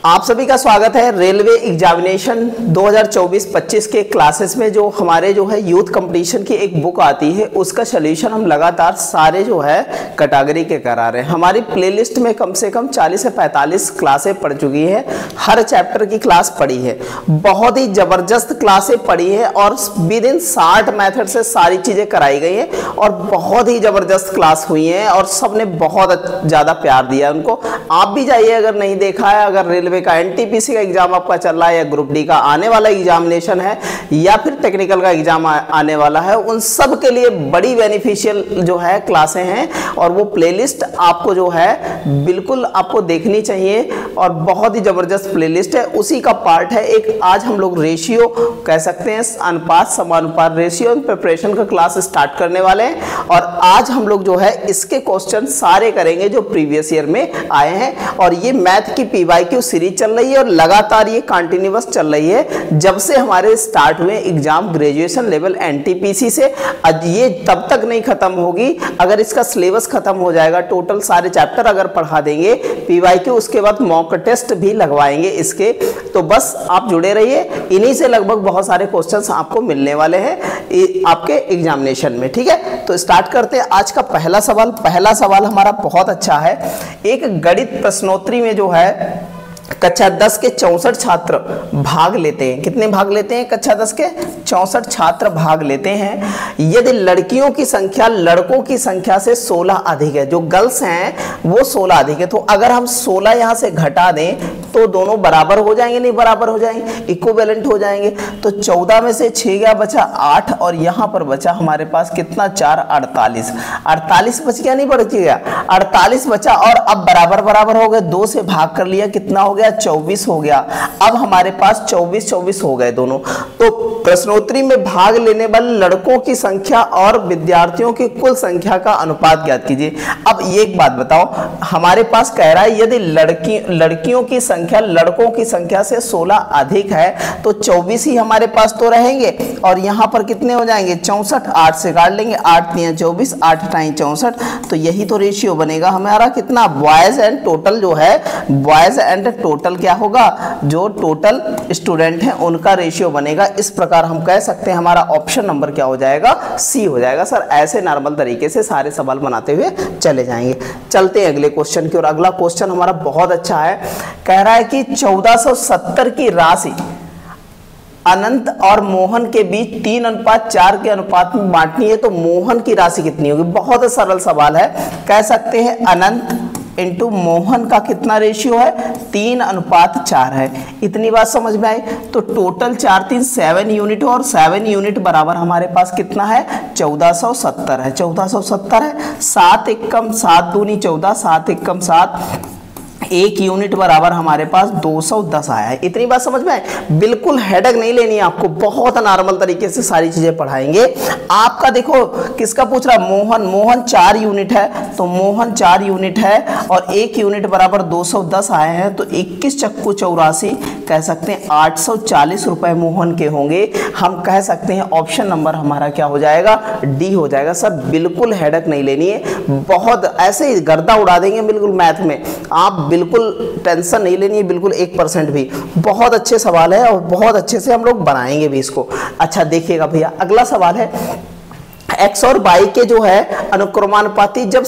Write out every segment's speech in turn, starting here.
आप सभी का स्वागत है रेलवे एग्जामिनेशन 2024-25 के क्लासेस में। जो हमारे है यूथ कंपटीशन की एक बुक आती है, उसका सलूशन हम लगातार सारे कैटेगरी के करा रहे हैं। हमारी प्लेलिस्ट में कम से कम 40 से 45 क्लासें पढ़ चुकी हैं, हर चैप्टर की क्लास पढ़ी है, बहुत ही जबरदस्त क्लासें पढ़ी है और विद इन 60 मेथड से सारी चीजें कराई गई हैं और बहुत ही जबरदस्त क्लास हुई है और सबने बहुत ज्यादा प्यार दिया उनको। आप भी जाइए अगर नहीं देखा है, अगर रेलवे का एनटीपीसी का एग्जाम आपका चल रहा है या ग्रुप डी का आने वाला एग्जामिनेशन है या फिर टेक्निकल का एग्जाम आने वाला है, उन सब के लिए बड़ी बेनिफिशियल क्लासें हैं और वो प्लेलिस्ट आपको बिल्कुल आपको देखनी चाहिए और बहुत ही जबरदस्त प्लेलिस्ट है। उसी का पार्ट है एक आज हम लोग रेशियो कह सकते हैं, अनुपात समानुपात रेशियो प्रिपरेशन का क्लास स्टार्ट करने वाले हैं और आज हम लोग इसके क्वेश्चन सारे करेंगे जो प्रीवियस ईयर में आए हैं। और ये मैथ की पीवाईक्यू सीरीज चल रही है और लगातार ये कंटिन्यूअस चल रही है जब से हमारे स्टार्ट हुए एग्जाम ग्रेजुएशन लेवल एनटीपीसी से। ये तब तक नहीं खत्म होगी, अगर इसका सिलेबस खत्म हो जाएगा, टोटल सारे चैप्टर अगर पढ़ा देंगे पीवाईक्यू, उसके बाद मॉक टेस्ट भी लगवाएंगे इसके। तो बस आप जुड़े रहिए, इन्हीं से लगभग बहुत सारे क्वेश्चंस आपको मिलने वाले हैं आपके एग्जामिनेशन में। ठीक है, तो स्टार्ट करते हैं आज का पहला सवाल। पहला सवाल हमारा बहुत अच्छा है। एक गणित प्रश्नोत्तरी में कक्षा 10 के 64 छात्र भाग लेते हैं। कितने भाग लेते हैं? कक्षा 10 के 64 छात्र भाग लेते हैं। यदि लड़कियों की संख्या लड़कों की संख्या से 16 अधिक है, जो गर्ल्स हैं वो 16 अधिक है, तो अगर हम 16 यहां से घटा दें तो दोनों बराबर हो जाएंगे? नहीं बराबर हो जाएंगे, इक्विवेलेंट हो जाएंगे। तो 14 में से 6 गया, बचा 8 और यहां पर बचा हमारे पास कितना? 4 48। 48 बच गया, नहीं बच गया? 48 बचा और अब बराबर बराबर हो गए, 2 से भाग कर लिया, कितना हो गया? 24 हो गया। अब हमारे पास 24 हो गए दोनों। तो प्रश्नोत्तरी में भाग लेने वाले लड़कों की संख्या और विद्यार्थियों की कुल संख्या का अनुपात ज्ञात कीजिए। अब ये एक बात बताओ, हमारे पास कह रहा है यदि लड़कियों की संख्या लड़कों की संख्या से 16 अधिक है तो 24 ही हमारे पास तो रहेंगे और यहां पर कितने हो जाएंगे? 64। 8 से काट लेंगे, 8 3 24, 8 9 64। तो यही तो रेशियो बनेगा हमारा कितना? Boys and total boys and total क्या होगा? जो टोटल स्टूडेंट हैं उनका रेशियो बनेगा। इस प्रकार हम कह सकते हैं हमारा ऑप्शन नंबर क्या हो जाएगा? सी हो जाएगा। सर ऐसे नॉर्मल तरीके से सारे सवाल बनाते हुए चले जाएंगे। चलते हैं अगले क्वेश्चन की ओर। अगला क्वेश्चन हमारा बहुत अच्छा है। कह रहा है कि 1470 की राशि अनंत और मोहन के बीच 3:4 के अनुपात में बांटनी है तो मोहन की राशि कितनी होगी? बहुत सरल सवाल है। कह सकते हैं अनंत इंटू मोहन का कितना रेशियो है? 3:4 है। इतनी बात समझ में आई? तो टोटल 4 3 7 यूनिट और 7 यूनिट बराबर हमारे पास कितना है? 1470 है। 1470 है। 7 एकम 7 दूनी 14, 7 एकम 7, 1 यूनिट बराबर हमारे पास 210 आया है। इतनी बात समझ में आए? बिल्कुल हेडेक नहीं लेनी है आपको, बहुत नॉर्मल तरीके से सारी चीजें पढ़ाएंगे। आपका देखो किसका पूछ रहा है? मोहन 4 यूनिट है, तो मोहन 4 यूनिट है और 1 यूनिट बराबर 210 आए हैं, तो 21 चक्कू 84 कह सकते हैं 840 रुपए मोहन के होंगे। हम कह सकते हैं ऑप्शन नंबर हमारा क्या हो जाएगा? डी हो जाएगा। सर बिल्कुल हेडेक नहीं लेनी है, बहुत ऐसे ही गर्दा उड़ा देंगे बिल्कुल मैथ में, आप बिल्कुल टेंशन नहीं लेनी है बिल्कुल 1% भी। बहुत अच्छे सवाल है और बहुत अच्छे से हम लोग बनाएंगे भी इसको। अच्छा देखिएगा भैया, अगला सवाल है x और y के अनुक्रमानुपाती जब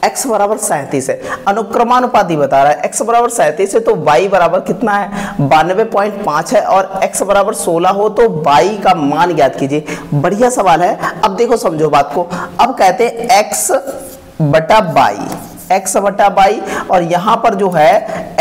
x बराबर 37 है, अनुक्रमानुपाती बता रहा है, x बराबर 37 है तो y बराबर कितना है? 92.5 है और x बराबर 16 हो तो y का मान ज्ञात कीजिए। बढ़िया सवाल है। अब देखो समझो बात को। अब कहते हैं x बटा y और यहाँ पर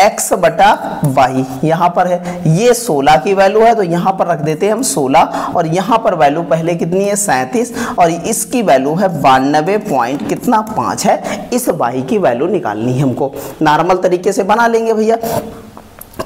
x बटा y यहाँ पर है, ये 16 की वैल्यू है तो यहाँ पर रख देते हैं हम 16 और यहाँ पर वैल्यू पहले कितनी है? 37 और इसकी वैल्यू है 92.5 है। इस y की वैल्यू निकालनी है हमको। नॉर्मल तरीके से बना लेंगे भैया।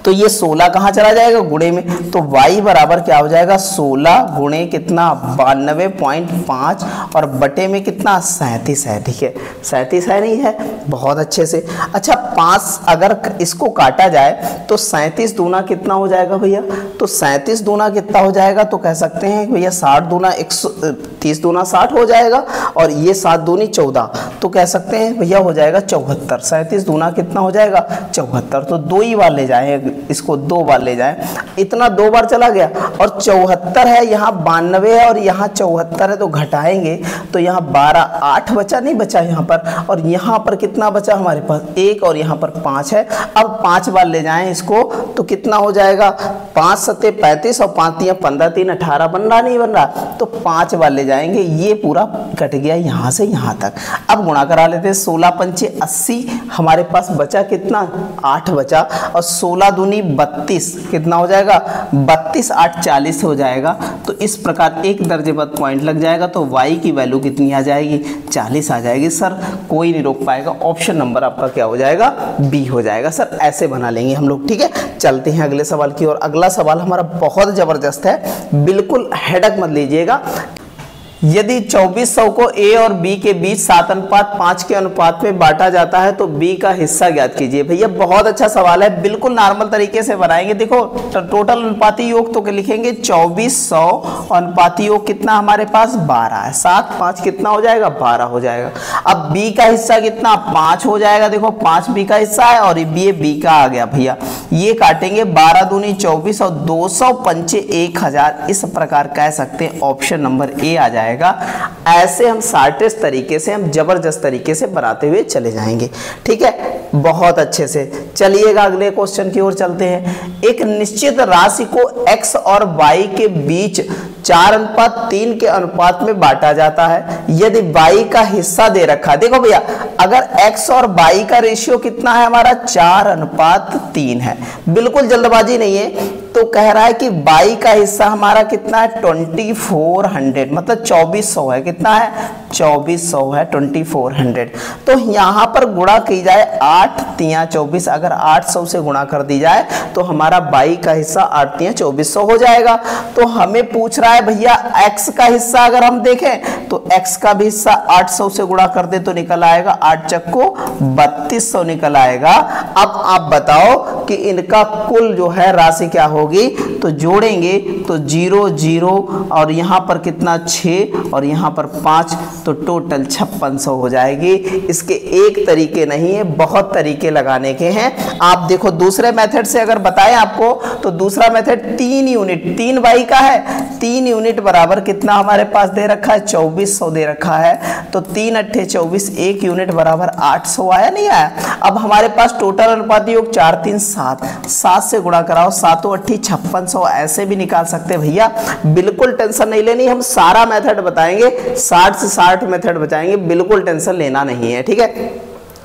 तो ये 16 कहाँ चला जाएगा? गुणे में, तो y बराबर क्या हो जाएगा? 16 गुणे कितना? 92.5 और बटे में कितना? 37 है। ठीक है, 37 है, नहीं है? बहुत अच्छे से। अच्छा 5 अगर इसको काटा जाए तो 37 दूना कितना हो जाएगा भैया? तो 37 दूना कितना हो जाएगा? तो कह सकते हैं भैया 60 दूना 130 दूना 60 हो जाएगा और ये 7 दूनी 14, तो कह सकते हैं भैया हो जाएगा 74। 37 दूना कितना हो जाएगा? 74। तो 2 ही बार ले जाएंगे इसको 2 बार ले जाएं, इतना 2 बार चला गया। और 74 है, यहाँ 92 है और यहाँ 74 है, तो घटाएंगे तो यहाँ 12 8 बचा, नहीं बचा यहाँ पर, और यहाँ पर कितना बचा हमारे पास 1 और यहाँ पर 5 है। अब 5 बार ले जाएं इसको तो कितना हो जाएगा 5 सत्ते 35 और 5 तियां 15 3 18 बन रहा नहीं बन रहा, तो 5 बार ले जाएंगे, ये पूरा कट गया यहाँ से यहाँ तक। अब गुणा करा लेते हैं, 16 पंचे 80, हमारे पास बचा कितना 8 बचा, और 16 दूनी 32 कितना हो जाएगा 32 8 40 हो जाएगा। तो इस प्रकार एक दर्जे बाद पॉइंट लग जाएगा, तो y की वैल्यू कितनी आ जाएगी 40 आ जाएगी। सर कोई नहीं रोक पाएगा, ऑप्शन नंबर आपका क्या हो जाएगा बी हो जाएगा। सर ऐसे बना लेंगे हम लोग, ठीक है। चलते हैं अगले सवाल की ओर। अगला सवाल हमारा बहुत जबरदस्त है, बिल्कुल हेडक मत लीजिएगा। यदि 2400 को A और B के बीच 7:5 के अनुपात में बांटा जाता है तो B का हिस्सा ज्ञात कीजिए। भैया बहुत अच्छा सवाल है, बिल्कुल नॉर्मल तरीके से बनाएंगे। देखो टोटल अनुपाती योग तो लिखेंगे 2400, अनुपाती योग कितना हमारे पास 12 है, 7 5 कितना हो जाएगा 12 हो जाएगा। अब B का हिस्सा कितना 5 हो जाएगा, देखो 5 B का हिस्सा है और ये B का आ गया भैया। ये काटेंगे 12 दूनी 24 और 200 पंचे 1000, इस प्रकार कह सकते हैं ऑप्शन नंबर ए आ जाएगा। ऐसे हम शार्टेस्ट तरीके से, हम जबरदस्त तरीके से बनाते हुए चले जाएंगे, ठीक है। बहुत अच्छे से चलिएगा, अगले क्वेश्चन की ओर चलते हैं। एक निश्चित राशि को x और y के बीच 4:3 के अनुपात में बांटा जाता है। यदि y का हिस्सा दे रखा, देखो भैया अगर x और y का रेशियो कितना है हमारा 4:3 है, बिल्कुल जल्दबाजी नहीं है, तो कह रहा है कि y का हिस्सा हमारा कितना है 2400, मतलब 2400 है, कितना है 2400 है 2400। तो यहां पर गुणा की जाए 8 तियां 24, अगर 800 से गुणा कर दी जाए तो हमारा y का हिस्सा 8 तियां 2400 हो जाएगा। तो हमें पूछ रहा है भैया x का हिस्सा, अगर हम देखें तो x का भी हिस्सा 800 से गुणा कर दे तो निकल आएगा 8 चक्को 3200 निकल आएगा। अब आप बताओ कि इनका कुल जो है राशि क्या होगी, तो जोड़ेंगे तो 0 0 और यहाँ पर कितना 6 और यहाँ पर 5, तो टोटल 5600 हो जाएगी। इसके एक तरीके नहीं है, बहुत तरीके लगाने के हैं। आप देखो दूसरे मेथड से अगर बताएं आपको, तो दूसरा मेथड 3 यूनिट, 3 y का है, 3 यूनिट बराबर कितना हमारे पास दे रखा है 2400 दे रखा है, तो 3 अट्ठे 24, 1 यूनिट बराबर 800 आया नहीं आया। अब हमारे पास टोटल अनुपाती योग 4 3 7, 7 से गुणा कराओ, 7 अट्ठी 5600, ऐसे भी निकाल सकते हैं भैया, बिल्कुल टेंशन नहीं लेनी। हम सारा मेथड बताएंगे, 60 से 60 मेथड बताएंगे, बिल्कुल टेंशन लेना नहीं है, ठीक है।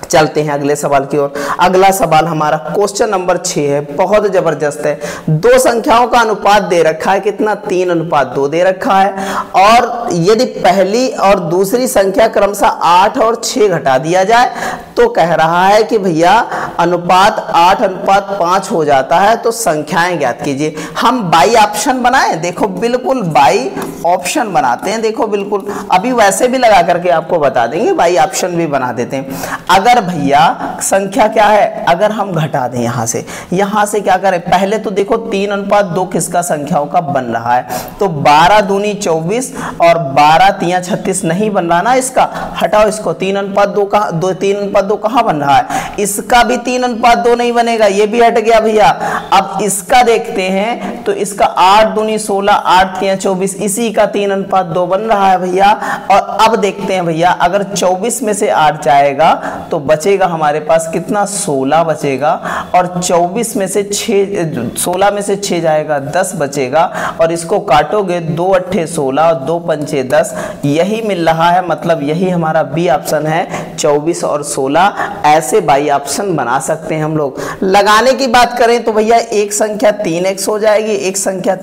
चलते हैं अगले सवाल की ओर। अगला सवाल हमारा क्वेश्चन नंबर 6 है, बहुत जबरदस्त है। दो संख्याओं का अनुपात दे रखा है, कितना 3:2 दे रखा है, और यदि पहली और दूसरी संख्या क्रमशः 8 और 6 घटा दिया जाए तो कह रहा है कि भैया अनुपात 8:5 हो जाता है, तो संख्याएं ज्ञात कीजिए। हम बाई ऑप्शन बनाएं, देखो बिल्कुल बाई ऑप्शन बनाते हैं, देखो बिल्कुल अभी वैसे भी लगा करके आपको बता देंगे, बाई ऑप्शन भी बना देते हैं। अगर भैया संख्या क्या है, अगर हम घटा दें यहां से क्या करें, पहले तो देखो 3:2 किसका संख्याओं का बन रहा है, तो 12 दूनी 24 और 12 तियां 36 नहीं बन रहा ना, इसका हटाओ इसको, 3:2 कहां बन रहा है, इसका भी 3:2 नहीं बनेगा, ये भी हट गया भैया। अब इसका देखते हैं तो इसका 8 दूनी 16, 8 तियां 24, इसी का 3:2 बन रहा है भैया। और अब देखते हैं भैया, अगर 24 में से 8 जाएगा तो बचेगा हमारे पास कितना 16 बचेगा, और 24 में से 16 में से 6 जाएगा 10 बचेगा, और इसको काटोगे 2 अट्ठे 16 और 2 पंचे 10, यही मिल रहा है, मतलब यही हमारा बी ऑप्शन है 24 और 16। ऐसे बाई ऑप्शन बना सकते हैं हम लोग। लगाने की बात करें तो भैया एक संख्या 3x हो जाएगी, एक संख्या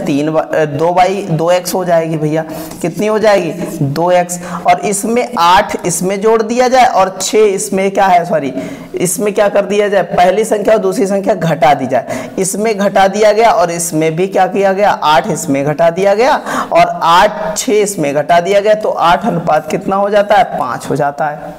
2x हो जाएगी भैया, कितनी हो जाएगी 2x, और इसमें 8 इसमें जोड़ दिया जाए और 6 इसमें क्या है, सॉरी इसमें क्या कर दिया जाए, पहली संख्या और दूसरी संख्या घटा दी जाए, इसमें घटा दिया गया और इसमें भी क्या किया गया 8 इसमें घटा दिया गया और 8 6 इसमें घटा दिया गया, तो 8 अनुपात कितना हो जाता है 5 हो जाता है।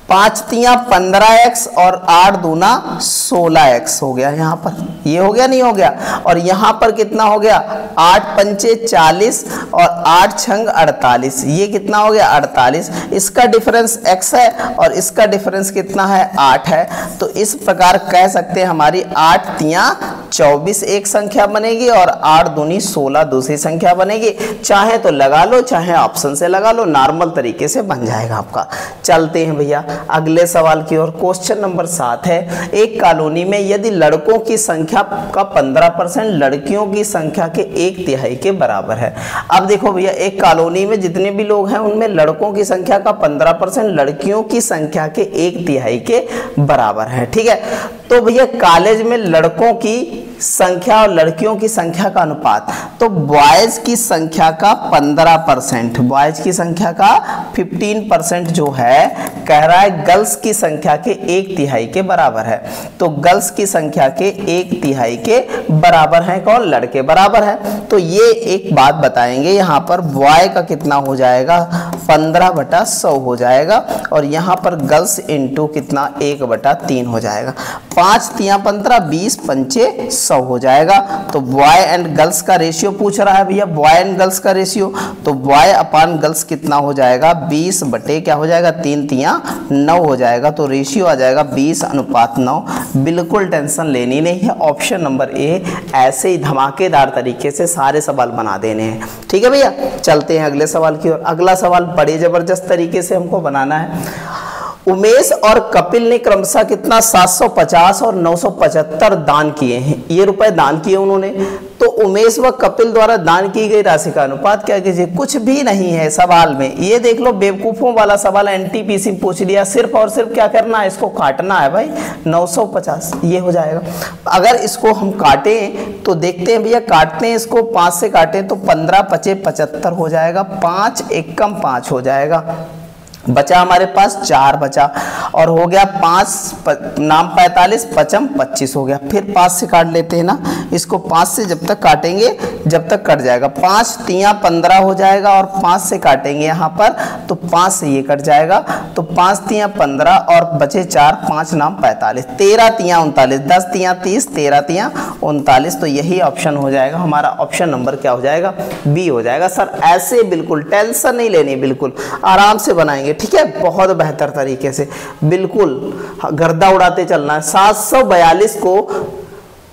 5 तियां 15x और 8 दूना 16x हो गया। यहाँ पर ये हो गया नहीं हो गया, और यहाँ पर कितना हो गया 8 पंचे 40 और 8 छंग 48, ये कितना हो गया 48। इसका डिफरेंस x है और इसका डिफरेंस कितना है 8 है। तो इस प्रकार कह सकते हैं हमारी 8 तियां 24 एक संख्या बनेगी और 8 दूनी 16 दूसरी संख्या बनेगी। चाहे तो लगा लो, चाहे ऑप्शन से लगा लो, नॉर्मल तरीके से बन जाएगा आपका। चलते हैं भैया अगले सवाल की ओर। क्वेश्चन नंबर 7 है, एक कॉलोनी में यदि लड़कों की संख्या का 15% लड़कियों की संख्या के 1/3 के बराबर है। अब देखो भैया, एक कॉलोनी में जितने भी लोग हैं उनमें लड़कों की संख्या का 15% लड़कियों की संख्या के 1/3 के बराबर है। ठीक है, तो भैया कॉलेज में लड़कों की संख्या और लड़कियों की संख्या का अनुपात, तो बॉयज की संख्या का 15%, बॉयज की संख्या का 15% जो है कह रहा है गर्ल्स की संख्या के 1/3 के बराबर है। तो गर्ल्स की संख्या के 1/3 के बराबर है कौन, लड़के बराबर है। तो ये एक बात बताएंगे, यहाँ पर बॉय का कितना हो जाएगा 15/100 हो जाएगा, और यहाँ पर गर्ल्स इंटू कितना 1/3 हो जाएगा। 5 तियां 15 20 पंचे 100 हो जाएगा। तो बॉय एंड गर्ल्स का रेशियो पूछ रहा है भैया, बॉय एंड गर्ल्स का रेशियो, तो बॉय अपान गर्ल्स कितना हो जाएगा 20 बटे क्या हो जाएगा 3 तियां 9 हो जाएगा। तो रेशियो आ जाएगा 20:9। बिल्कुल टेंशन लेनी नहीं है, ऑप्शन नंबर ए ऐसे ही धमाकेदार तरीके से सारे सवाल बना देने हैं। ठीक है भैया, चलते हैं अगले सवाल की ओर। अगला सवाल बड़े जबरदस्त तरीके से हमको बनाना है। उमेश और कपिल ने क्रमशः कितना 750 और 975 दान किए हैं, ये रुपए दान किए उन्होंने। तो उमेश व कपिल द्वारा दान की गई राशि का अनुपात क्या कीजिए, कुछ भी नहीं है सवाल में। ये देख लो बेवकूफों वाला सवाल एनटीपीसी पूछ लिया, सिर्फ और सिर्फ क्या करना है, इसको काटना है भाई 950, ये हो जाएगा। अगर इसको हम काटें तो देखते हैं भैया, काटते हैं इसको 5 से काटें तो 15 पचे 75 हो जाएगा, 5 एकम 5 हो जाएगा, बचा हमारे पास 4 बचा, और हो गया 5 नाम 45 पचम 25 हो गया। फिर 5 से काट लेते हैं ना, इसको 5 से जब तक काटेंगे जब तक कट जाएगा। 5 तियां 15 हो जाएगा, और 5 से काटेंगे यहाँ पर तो 5 से ये कट जाएगा। तो 5 तियां 15 और बचे 4, 5 नाम 45, 13 तियां 39, 10 तियां 30, 13 तियां 39। तो यही ऑप्शन हो जाएगा हमारा, ऑप्शन नंबर क्या हो जाएगा, बी हो जाएगा। सर ऐसे बिल्कुल टेंशन नहीं लेनी, बिल्कुल आराम से बनाएंगे, ठीक है, बहुत बेहतर तरीके से, बिल्कुल गर्दा उड़ाते चलना है। 742 को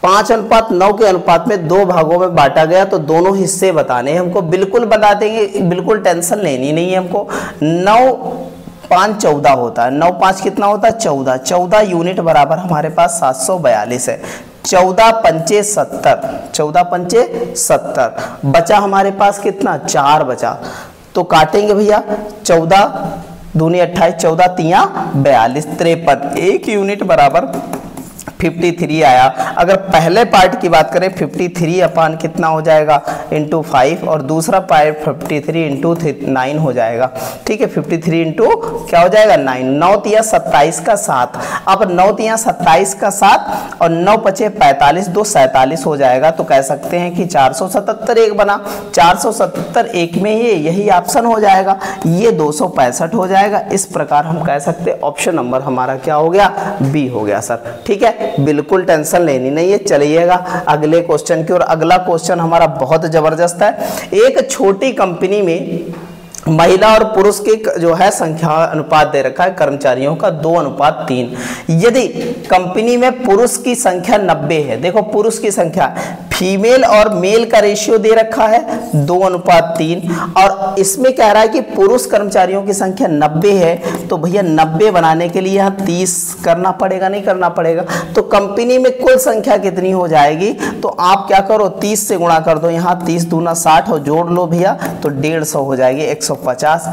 5:9 के अनुपात में 2 भागों में बांटा गया, तो दोनों हिस्से बताने हमको, बिल्कुल बता देंगे, बिल्कुल टेंशन लेनी नहीं है हमको। 9 5 14 होता है, 9 5 कितना होता है 14, 14 यूनिट बराबर हमारे पास 742 है। 14 पंचे 70, 14 पंचे 70, बचा हमारे पास कितना 4 बचा। तो काटेंगे भैया, 14 दूनी 28, 14 तियां 42, 53, 1 यूनिट बराबर 53 आया। अगर पहले पार्ट की बात करें 53 अपान कितना हो जाएगा इंटू 5, और दूसरा पार्ट 53 इंटू 9 हो जाएगा। ठीक है, 53 इंटू क्या हो जाएगा 9, 9 तिया 27 का 7। अब 9 तिया 27 का 7 और 9 पचे 45, 2 47 हो जाएगा। तो कह सकते हैं कि 477 एक बना, 477 एक में ही यही ऑप्शन हो जाएगा, ये 265 हो जाएगा। इस प्रकार हम कह सकते हैं ऑप्शन नंबर हमारा क्या हो गया, बी हो गया सर। ठीक है, बिल्कुल टेंशन लेनी नहीं है। चलिएगा अगले क्वेश्चन की ओर। अगला क्वेश्चन हमारा बहुत जबरदस्त है। एक छोटी कंपनी में महिला और पुरुष की जो है संख्या अनुपात दे रखा है कर्मचारियों का 2:3। यदि कंपनी में पुरुष की संख्या 90 है, देखो पुरुष की संख्या, फीमेल और मेल का रेशियो दे रखा है 2:3, और इसमें कह रहा है कि पुरुष कर्मचारियों की संख्या 90 है। तो भैया 90 बनाने के लिए यहाँ 30 करना पड़ेगा, नहीं करना पड़ेगा। तो कंपनी में कुल संख्या कितनी हो जाएगी, तो आप क्या करो 30 से गुणा कर दो, यहाँ 30 दूना 60 और जोड़ लो भैया, तो 150 हो जाएगी, 150।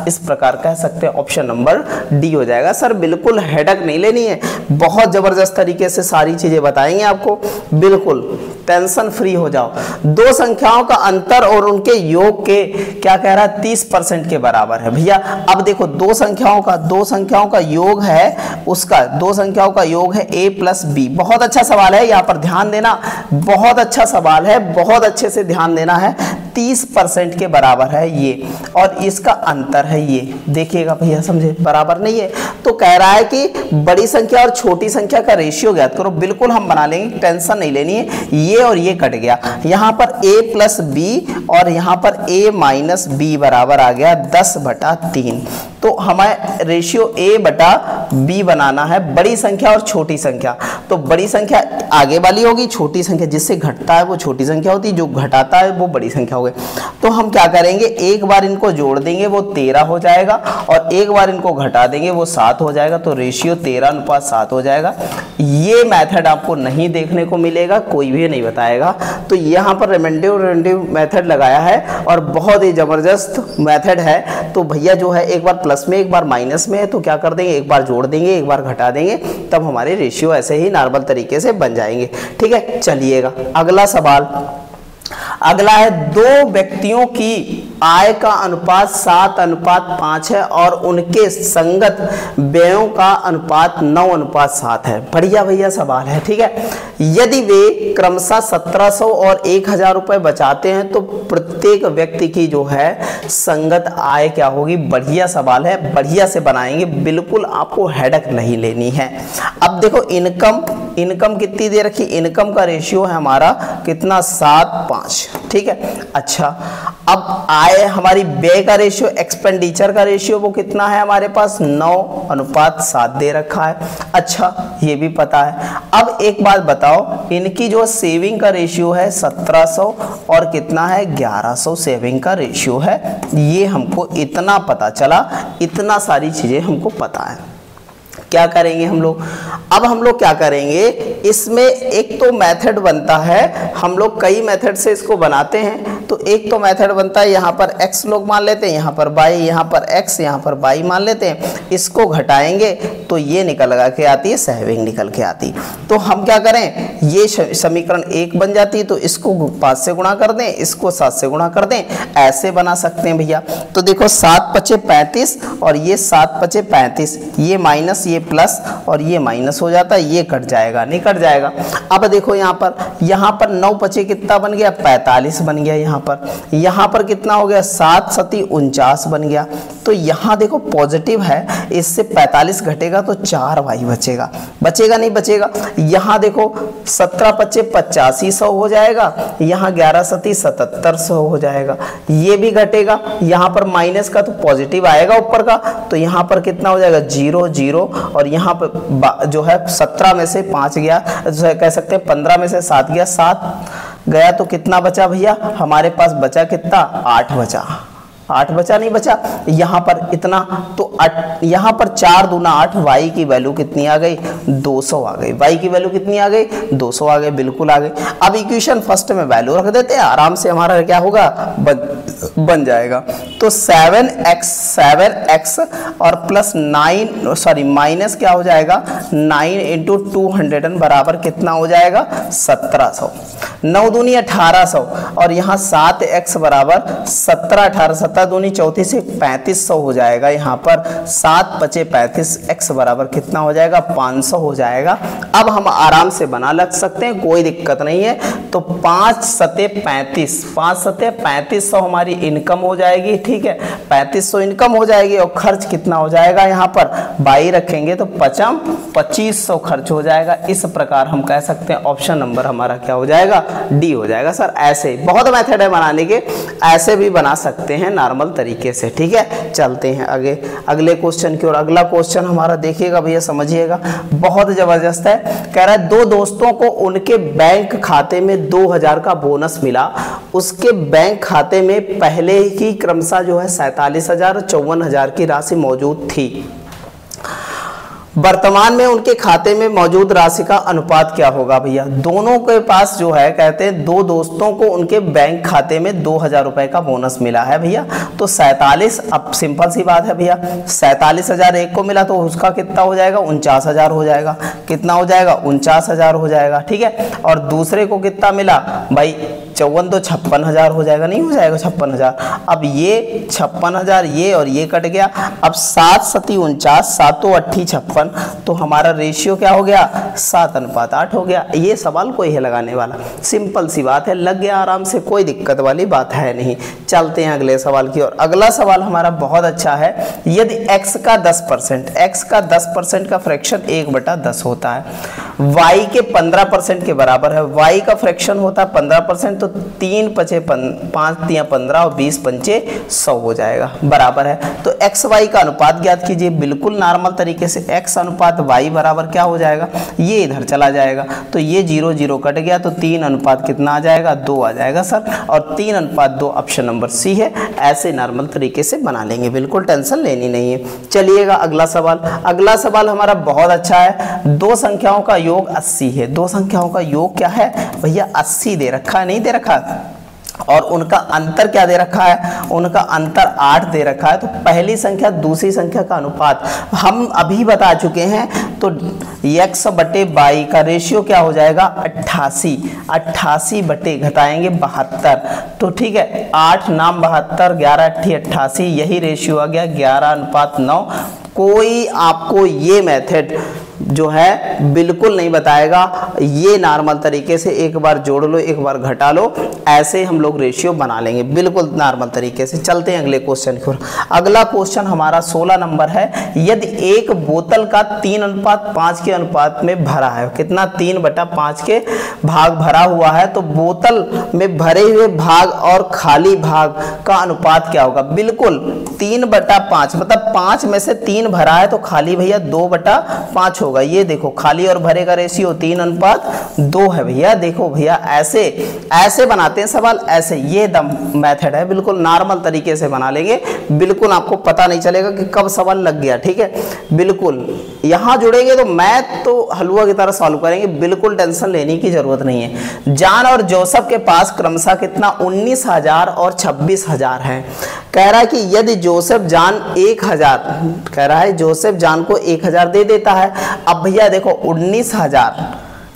इस प्रकार कह सकते हैं ऑप्शन नंबर डी हो जाएगा। सर बिल्कुल हेडक नहीं लेनी है, बहुत जबरदस्त तरीके से सारी चीजें बताएंगे आपको, बिल्कुल टेंशन फ्री हो जाओ। दो संख्याओं का अंतर और उनके योग के क्या कह रहा है 30% के बराबर है। भैया अब देखो दो संख्याओं का योग है, उसका दो संख्याओं का योग है a प्लस बी। बहुत अच्छा सवाल है, यहाँ पर ध्यान देना, बहुत अच्छा सवाल है, बहुत अच्छे से ध्यान देना है। 30% के बराबर है ये, और इसका अंतर है ये। देखिएगा भैया, समझे, बराबर नहीं है। तो कह रहा है कि बड़ी संख्या और छोटी संख्या का रेशियो ज्ञात करो। बिल्कुल हम बना लेंगे, टेंशन नहीं लेनी है। ये और ये कट गया, यहाँ पर a प्लस बी और यहाँ पर a माइनस बी बराबर आ गया 10/3। तो हमें रेशियो a बटा b बनाना है, बड़ी संख्या और छोटी संख्या। तो बड़ी संख्या आगे वाली होगी, छोटी संख्या जिससे घटता है वो छोटी संख्या होती है, जो घटाता है वो बड़ी संख्या होगी। तो हम क्या करेंगे, एक बार इनको जोड़ देंगे वो 13 हो जाएगा, और एक बार इनको घटा देंगे वो 7 हो जाएगा। तो रेशियो 13:7 हो जाएगा। ये मेथड आपको नहीं देखने को मिलेगा, कोई भी नहीं बताएगा। तो यहाँ पर रिमेंडिव मेथड लगाया है और बहुत ही जबरदस्त मेथड है। तो भैया जो है एक बार प्लस में एक बार माइनस में है, तो क्या कर देंगे, एक बार जोड़ देंगे एक बार घटा देंगे, तब हमारे रेशियो ऐसे ही नॉर्मल तरीके से बन जाएंगे। ठीक है, चलिएगा अगला सवाल। अगला है, दो व्यक्तियों की आय का अनुपात 7:5 है और उनके संगत व्ययों का अनुपात 9:7 है। बढ़िया भैया सवाल है। ठीक है, यदि वे क्रमशः 1700 और 1000 रुपए बचाते हैं तो प्रत्येक व्यक्ति की जो है संगत आय क्या होगी। बढ़िया सवाल है, बढ़िया से बनाएंगे, बिल्कुल आपको हेडक नहीं लेनी है। अब देखो, इनकम कितनी दे रखी, इनकम का रेशियो है हमारा कितना, 7:5। ठीक है, अच्छा अब आय हमारी व्यय का रेशियो, एक्सपेंडिचर का रेशियो वो कितना है हमारे पास, 9:7 दे रखा है। अच्छा, ये भी पता है। अब एक बात बताओ, इनकी जो सेविंग का रेशियो है 1700 और कितना है 1100 सेविंग का रेशियो है। ये हमको इतना पता चला, इतना सारी चीजें हमको पता है। क्या करेंगे हम लोग, अब हम लोग क्या करेंगे, इसमें एक तो मेथड बनता है, हम लोग कई मेथड से इसको बनाते हैं। तो एक तो मेथड बनता है, यहाँ पर x लोग मान लेते हैं, यहाँ पर y, यहाँ पर x, यहाँ पर y मान लेते हैं। इसको घटाएंगे तो ये निकल के आती है, सेविंग निकल के आती। तो हम क्या करें, ये समीकरण 1 बन जाती है, तो इसको 5 से गुणा कर दें, इसको 7 से गुणा कर दें, ऐसे बना सकते हैं भैया। तो देखो 7×5 = 35 और ये 7×5 = 35, ये माइनस ये प्लस और ये माइनस हो जाता है, ये कट जाएगा, नहीं कट जाएगा। अब देखो यहाँ पर 9×5 कितना बन गया, 45 बन गया। यहाँ पर कितना हो गया, 7×7 = 49 बन गया। तो यहाँ देखो पॉजिटिव है, इससे 45 घटेगा तो 4y बचेगा, बचेगा नहीं बचेगा। यहाँ देखो 17×5 = 8500 हो जाएगा, यहाँ 11×7 = 7700 हो जाएगा, ये भी घटेगा। यहाँ पर माइनस का तो पॉजिटिव आएगा ऊपर का, तो यहाँ पर कितना हो जाएगा, 0 0, और यहाँ पर जो है 17 में से 5 गया, कह सकते हैं 15 में से 7 गया, 7 गया तो कितना बचा भैया, हमारे पास बचा कितना, 8 बचा, 8 बचा नहीं बचा। यहाँ पर इतना, तो यहाँ पर 4 दूना 8, y की वैल्यू कितनी आ गई, 200 आ गई। y की वैल्यू कितनी आ गई, 200 आ गई, बिल्कुल आ गई। अब इक्वेशन फर्स्ट में वैल्यू रख देते हैं, आराम से हमारा क्या होगा, बन जाएगा। तो 7x और प्लस 9 सॉरी माइनस क्या हो जाएगा, 9 × 200 बराबर कितना हो जाएगा, 1700। 9 दूनी 1800 और यहाँ 7x बराबर 17 18 17 दूनी 34 से 3500 हो जाएगा। यहाँ पर 7×5 = 35, x बराबर कितना हो जाएगा, 500 हो जाएगा। अब हम आराम से बना लग सकते हैं, कोई दिक्कत नहीं है। तो 5×7 = 35, 5×7 = 3500 हमारी इनकम हो जाएगी। ठीक है, 3500 इनकम हो जाएगी और खर्च कितना हो जाएगा, यहाँ पर 22 रखेंगे तो 2500 खर्च हो जाएगा। इस प्रकार हम कह सकते हैं ऑप्शन नंबर हमारा क्या हो जाएगा, डी हो जाएगा। सर ऐसे बहुत मेथड है बनाने के, ऐसे भी बना सकते हैं नॉर्मल तरीके से। ठीक है, चलते हैं आगे अगले क्वेश्चन की ओर। अगला क्वेश्चन हमारा देखिएगा भैया, समझिएगा, बहुत जबरदस्त है। कह रहा है, दो दोस्तों को उनके बैंक खाते में 2000 का बोनस मिला। उसके बैंक खाते में पहले ही क्रमशः जो है 47,000 और 54,000 की राशि मौजूद थी। वर्तमान में उनके खाते में मौजूद राशि का अनुपात क्या होगा भैया। दोनों के पास जो है, कहते हैं दो दोस्तों को उनके बैंक खाते में 2000 रुपए का बोनस मिला है भैया। तो 47, अब सिंपल सी बात है भैया, 47,000 एक को मिला तो उसका कितना हो जाएगा, 49,000 हो जाएगा। कितना हो जाएगा, 49,000 हो जाएगा। ठीक है, और दूसरे को कितना मिला भाई, 54 तो 56,000 हो जाएगा, नहीं हो जाएगा 56,000। अब ये 56,000 ये और ये कट गया। अब 7 सती 49, 7 अट्ठी 56, तो हमारा रेशियो क्या हो गया 7:8 हो गया। ये सवाल कोई है लगाने वाला, सिंपल सी बात है, लग गया आराम से, कोई दिक्कत वाली बात है नहीं। चलते हैं अगले सवाल की ओर। अगला सवाल हमारा बहुत अच्छा है। यदि x का 10%, x का 10% का फ्रैक्शन 1/10 होता है, y के 15% के बराबर है, y का फ्रैक्शन होता है 15%, तो 3 पचे 5 तिया 15 और 20 पंचे 100 हो जाएगा, बराबर है। तो x y का अनुपात ज्ञात कीजिए। बिल्कुल नॉर्मल तरीके से x अनुपात y बराबर क्या हो जाएगा, ये इधर चला जाएगा, तो ये 0 0 कट गया, तो 3 अनुपात कितना आ जाएगा 2 आ जाएगा सर, और 3:2 ऑप्शन नंबर सी है। ऐसे नॉर्मल तरीके से बना लेंगे, बिल्कुल टेंशन लेनी नहीं है। चलिएगा अगला सवाल। अगला सवाल हमारा बहुत अच्छा है। दो संख्याओं का योग 80 है। दो संख्याओं का योग क्या है भैया 80 दे रखा है, नहीं दे रखा, और उनका अंतर क्या दे रखा है, उनका अंतर 8 दे रखा है। तो पहली संख्या दूसरी संख्या का अनुपात हम अभी बता चुके हैं, तो x बटे y का रेशियो क्या हो जाएगा 88, 88 बटे घटाएंगे 72, तो ठीक है 8 नाम 72, 11 अट्ठी 88, यही रेशियो आ गया 11:9। कोई आपको ये मेथड जो है बिल्कुल नहीं बताएगा, ये नॉर्मल तरीके से एक बार जोड़ लो एक बार घटा लो, ऐसे हम लोग रेशियो बना लेंगे बिल्कुल नॉर्मल तरीके से। चलते हैं अगले क्वेश्चन की ओर। अगला क्वेश्चन हमारा 16 नंबर है। यदि एक बोतल का 3:5 के अनुपात में भरा है, कितना 3/5 के भाग भरा हुआ है, तो बोतल में भरे हुए भाग और खाली भाग का अनुपात क्या होगा। बिल्कुल 3/5, मतलब 5 में से 3 भरा है तो खाली भैया 2/5 होगा। ये देखो खाली और भरे का रेशियो 3:2 है भैया। देखो भैया ऐसे ऐसे बनाते हैं सवाल, ऐसे ये दम मेथड है, बिल्कुल नॉर्मल तरीके से बना लेंगे, बिल्कुल आपको पता नहीं चलेगा कि कब सवाल लग गया, ठीक है। बिल्कुल यहां जुड़ेंगे तो मैथ तो हलवा की तरह सॉल्व करेंगे, बिल्कुल टेंशन लेने की जरूरत नहीं है। जॉन और जोसेफ के पास क्रमशः कितना 19,000 और 26,000 है। कह रहा है कि यदि जोसेफ जॉन 1,000, कह रहा है जोसेफ जॉन को 1,000 दे देता है। अब भैया देखो 19,000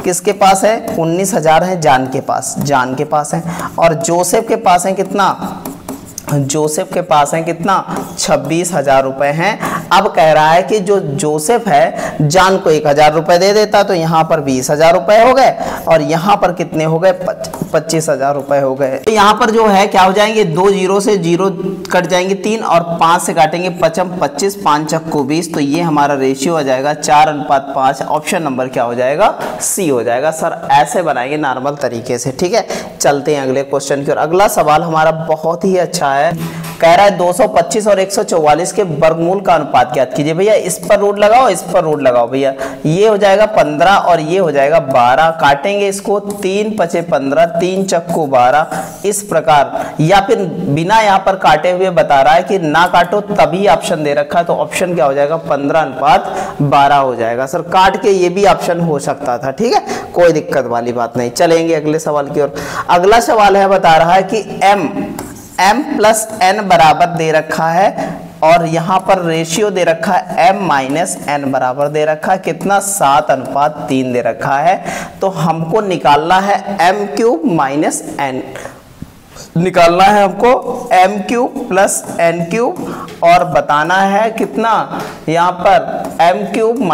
किसके पास है, 19,000 है जॉन के पास, जॉन के पास है, और जोसेफ के पास है कितना, जोसेफ के पास है कितना 26,000 रुपए हैं। अब कह रहा है कि जो जोसेफ है जॉन को 1,000 रुपए दे देता, तो यहाँ पर 20,000 रुपए हो गए, और यहाँ पर कितने हो गए 25,000 रुपए हो गए। तो यहाँ पर जो है क्या हो जाएंगे, 2 0 से 0 कट जाएंगे 3, और 5 से काटेंगे 25, 5 चक्कू 20, तो ये हमारा रेशियो आ जाएगा 4:5। ऑप्शन नंबर क्या हो जाएगा सी हो जाएगा सर। ऐसे बनाएंगे नॉर्मल तरीके से, ठीक है। चलते हैं अगले क्वेश्चन की ओर। अगला सवाल हमारा बहुत ही अच्छा है। कह रहा है 225 और 144 के वर्गमूल का अनुपात ज्ञात कीजिए। भैया इस पर रूट लगाओ, इस पर रूट लगाओ भैया, ये हो जाएगा 15 और ये हो जाएगा 12। काटेंगे इसको 3 पचे 15, 3 चक्कू 12, इस प्रकार। या फिर बिना यहाँ पर काटे हुए बता रहा है कि ना काटो तभी ऑप्शन दे रखा है, तो ऑप्शन क्या हो जाएगा 15:12 हो जाएगा सर। काट के ये भी ऑप्शन हो सकता था, ठीक है, कोई दिक्कत वाली बात नहीं। चलेंगे अगले सवाल की ओर। अगला सवाल है, बता रहा है कि m+n बराबर दे रखा है, और यहाँ पर रेशियो दे रखा है m-n बराबर दे रखा है कितना 7:3 दे रखा है। तो हमको निकालना है m³ - n, निकालना है हमको m³ + n³ और बताना है कितना, यहाँ पर m³ -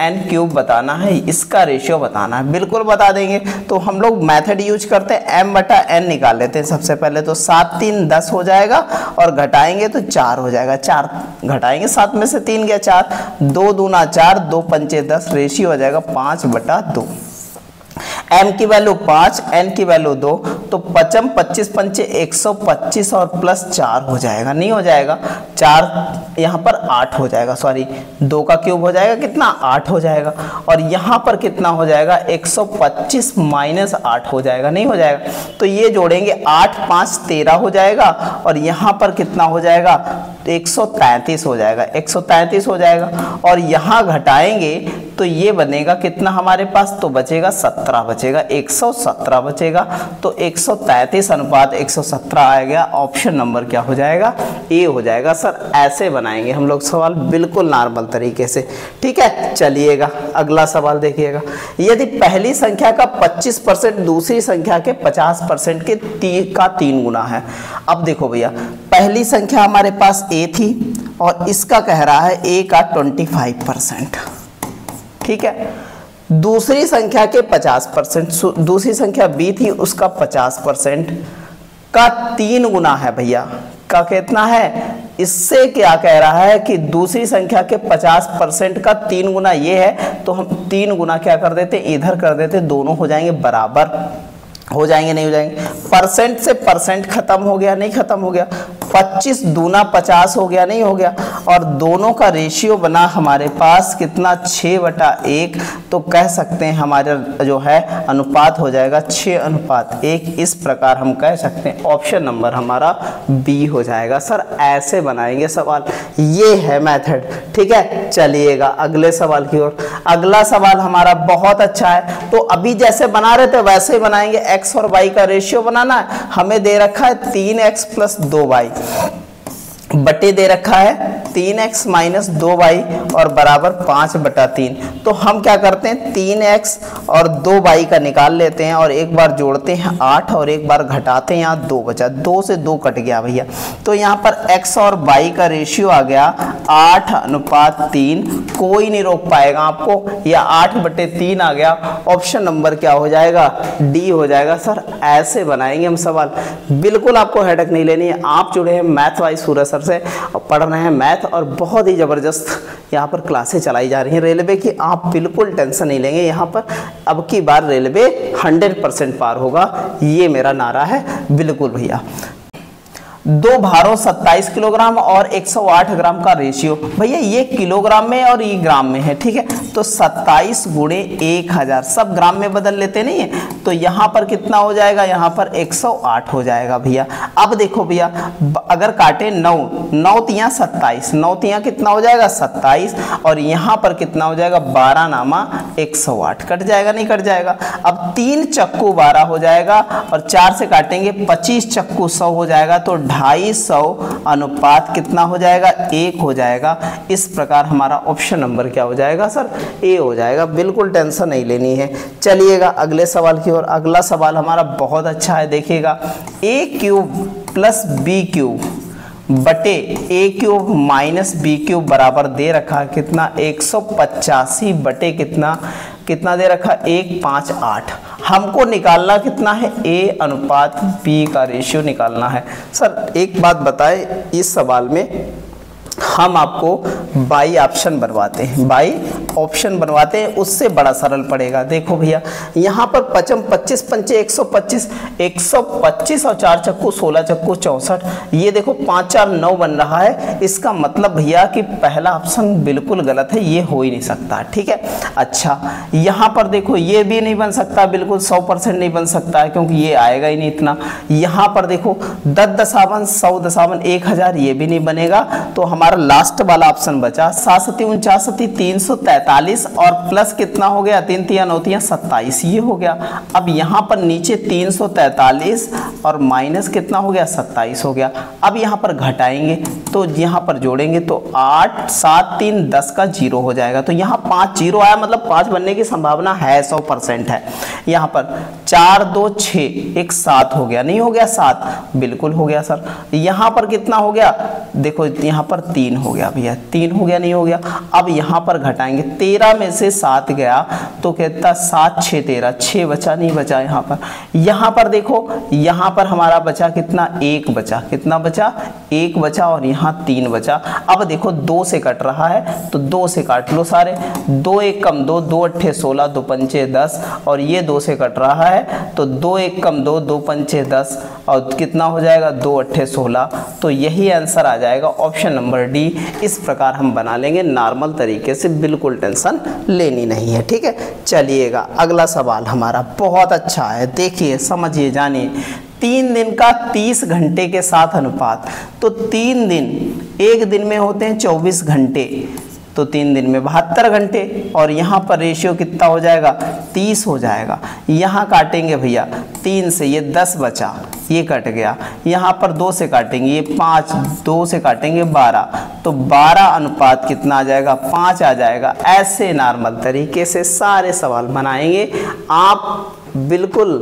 n³ बताना है, इसका रेशियो बताना है, बिल्कुल बता देंगे। तो हम लोग मेथड यूज करते हैं, m/n निकाल लेते हैं सबसे पहले। तो 7 3 10 हो जाएगा, और घटाएंगे तो 4 हो जाएगा, 4 घटाएंगे 7 में से 3 गया 4, 2 दूना 4, 2 पंचे 10, रेशियो हो जाएगा 5/2। m की वैल्यू 5, n की वैल्यू 2, तो 55 25 पंचे 125 और +4 हो जाएगा, नहीं हो जाएगा 4, यहाँ पर 8 हो जाएगा, सॉरी 2 का क्यूब हो जाएगा कितना 8 हो जाएगा, और यहाँ पर कितना हो जाएगा 125 - 8 हो जाएगा, नहीं हो जाएगा। तो ये जोड़ेंगे 8 5 13 हो जाएगा, और यहाँ पर कितना हो जाएगा 133 हो जाएगा, 133 हो जाएगा, और यहाँ घटाएंगे तो ये बनेगा कितना हमारे पास, तो बचेगा 17 बचेगा, 117 बचेगा। तो 133 अनुपात 117 आ गया। ऑप्शन नंबर क्या हो जाएगा, ए हो जाएगा। सर ऐसे बनाएंगे हम लोग सवाल बिल्कुल नॉर्मल तरीके से, ठीक है। चलिएगा अगला सवाल देखिएगा। यदि पहली संख्या का 25% दूसरी संख्या के 50% के का 3 गुना है। अब देखो भैया, पहली संख्या हमारे पास ए थी और इसका कह रहा है ए का 25%, ठीक है। दूसरी संख्या के 50%, दूसरी संख्या बी थी उसका 50% का 3 गुना है भैया, का कितना है। इससे क्या कह रहा है कि दूसरी संख्या के 50% का 3 गुना ये है, तो हम 3 गुना क्या कर देते, इधर कर देते, दोनों हो जाएंगे बराबर, हो जाएंगे नहीं हो जाएंगे। परसेंट से परसेंट खत्म हो गया, नहीं खत्म हो गया। 25 दूना 50 हो गया, नहीं हो गया। और दोनों का रेशियो बना हमारे पास कितना, 6/1। तो कह सकते हैं हमारा जो है अनुपात हो जाएगा 6:1। इस प्रकार हम कह सकते हैं ऑप्शन नंबर हमारा बी हो जाएगा। सर ऐसे बनाएंगे सवाल, ये है मेथड, ठीक है। चलिएगा अगले सवाल की ओर। अगला सवाल हमारा बहुत अच्छा है, तो अभी जैसे बना रहे थे वैसे ही बनाएंगे। x और y का रेशियो बनाना है, हमें दे रखा है 3x + 2y बटे दे रखा है 3x - 2y और बराबर 5/3। तो हम क्या करते हैं, 3x और 2y का निकाल लेते हैं और एक बार जोड़ते हैं 8 और एक बार घटाते हैं, यहाँ 2 बचा, 2 से 2 कट गया भैया। तो यहाँ पर x और y का रेशियो आ गया 8:3। कोई नहीं रोक पाएगा आपको, या 8/3 आ गया। ऑप्शन नंबर क्या हो जाएगा, डी हो जाएगा। सर ऐसे बनाएंगे हम सवाल, बिल्कुल आपको हेडेक नहीं लेनी है। आप जुड़े हैं मैथ वाइज सूरज सर से, पढ़ रहे हैं मैथ और बहुत ही ज़बरदस्त यहाँ पर क्लासें चलाई जा रही हैं रेलवे की। आप बिल्कुल टेंशन नहीं लेंगे, यहाँ पर अब की बार रेलवे 100% पार होगा, ये मेरा नारा है बिल्कुल भैया। 2 भारों 27 किलोग्राम और 108 ग्राम का रेशियो। भैया ये किलोग्राम में और ये ग्राम में है, ठीक है। तो 27 × 1000 सब ग्राम में बदल लेते नहीं है, तो यहाँ पर कितना हो जाएगा, यहाँ पर 108 हो जाएगा भैया। अब देखो भैया, अगर काटे 9 तियाँ 27, 9 तियाँ कितना हो जाएगा 27, और यहाँ पर कितना हो जाएगा 12 नामा 108, कट जाएगा नहीं कट जाएगा। अब 3 चक्कू 12 हो जाएगा और 4 से काटेंगे 25 चक्कू 100 हो जाएगा। तो 250 अनुपात कितना हो जाएगा, 1 हो जाएगा। इस प्रकार हमारा ऑप्शन नंबर क्या हो जाएगा सर, ए हो जाएगा। बिल्कुल टेंशन नहीं लेनी है। चलिएगा अगले सवाल की ओर। अगला सवाल हमारा बहुत अच्छा है, देखिएगा। a³ + b³ बटे a³ - b³ बराबर दे रखा है कितना, 185 बटे कितना दे रखा, 158। हमको निकालना कितना है, a/b का रेशियो निकालना है। सर एक बात बताएं, इस सवाल में हम आपको बाई ऑप्शन बनवाते हैं, बाई ऑप्शन बनवाते हैं, उससे बड़ा सरल पड़ेगा। देखो भैया, यहाँ पर 25 पंचे 125, 125 और 4 चक्कू 16 चक्कू 64, ये देखो 5 4 9 बन रहा है। इसका मतलब भैया कि पहला ऑप्शन बिल्कुल गलत है, ये हो ही नहीं सकता, ठीक है। अच्छा, यहाँ पर देखो ये भी नहीं बन सकता, बिल्कुल 100% नहीं बन सकता है, क्योंकि ये आएगा ही नहीं इतना। यहाँ पर देखो 10 दशावन 100 दशावन 1000, ये भी नहीं बनेगा। तो हमारा लास्ट वाला ऑप्शन बचा 7 7 49 343 और प्लस कितना हो गया, 3 3 9 3 27, ये हो गया। अब यहाँ पर नीचे 343 और माइनस कितना हो गया, 27 हो गया। अब यहाँ पर घटाएंगे तो यहाँ पर जोड़ेंगे तो 8 7 3 10 का 0 हो जाएगा। तो यहाँ 5 0 आया, मतलब 5 बनने की संभावना है, 100% है। यहाँ पर 4 2 6 एक 7 हो गया, नहीं हो गया 7, बिल्कुल हो गया सर। यहाँ पर कितना हो गया, देखो यहाँ पर 3 हो गया भैया, 3 हो गया नहीं हो गया। अब यहाँ पर घटाएंगे, 13 में से 7 गया तो कहता 7 6 13, 6 बचा नहीं बचा। यहाँ पर देखो, यहाँ पर हमारा बचा कितना, 1 बचा, कितना बचा, 1 बचा और यहाँ 3 बचा। अब देखो 2 से कट रहा है तो 2 से काट लो सारे, 2 1 कम 2, 2 8 16, 2 5 10, और ये 2 से कट रहा है तो 2 1 कम 2, 2 5 10, और कितना हो जाएगा 2 8 16। तो यही आंसर आ जाएगा ऑप्शन नंबर डी। इस प्रकार हम बना लेंगे नॉर्मल तरीके से, बिल्कुल टेंशन लेनी नहीं है, ठीक है। चलिएगा अगला सवाल हमारा बहुत अच्छा है, देखिए समझिए जानिए। 3 दिन का 30 घंटे के साथ अनुपात। तो 3 दिन, एक दिन में होते हैं 24 घंटे, तो 3 दिन में 72 घंटे, और यहाँ पर रेशियो कितना हो जाएगा 30 हो जाएगा। यहाँ काटेंगे भैया 3 से, ये 10 बचा, ये कट गया। यहाँ पर 2 से काटेंगे, ये 5, 2 से काटेंगे 12, तो 12 अनुपात कितना आ जाएगा 5 आ जाएगा। ऐसे नॉर्मल तरीके से सारे सवाल बनाएंगे आप। बिल्कुल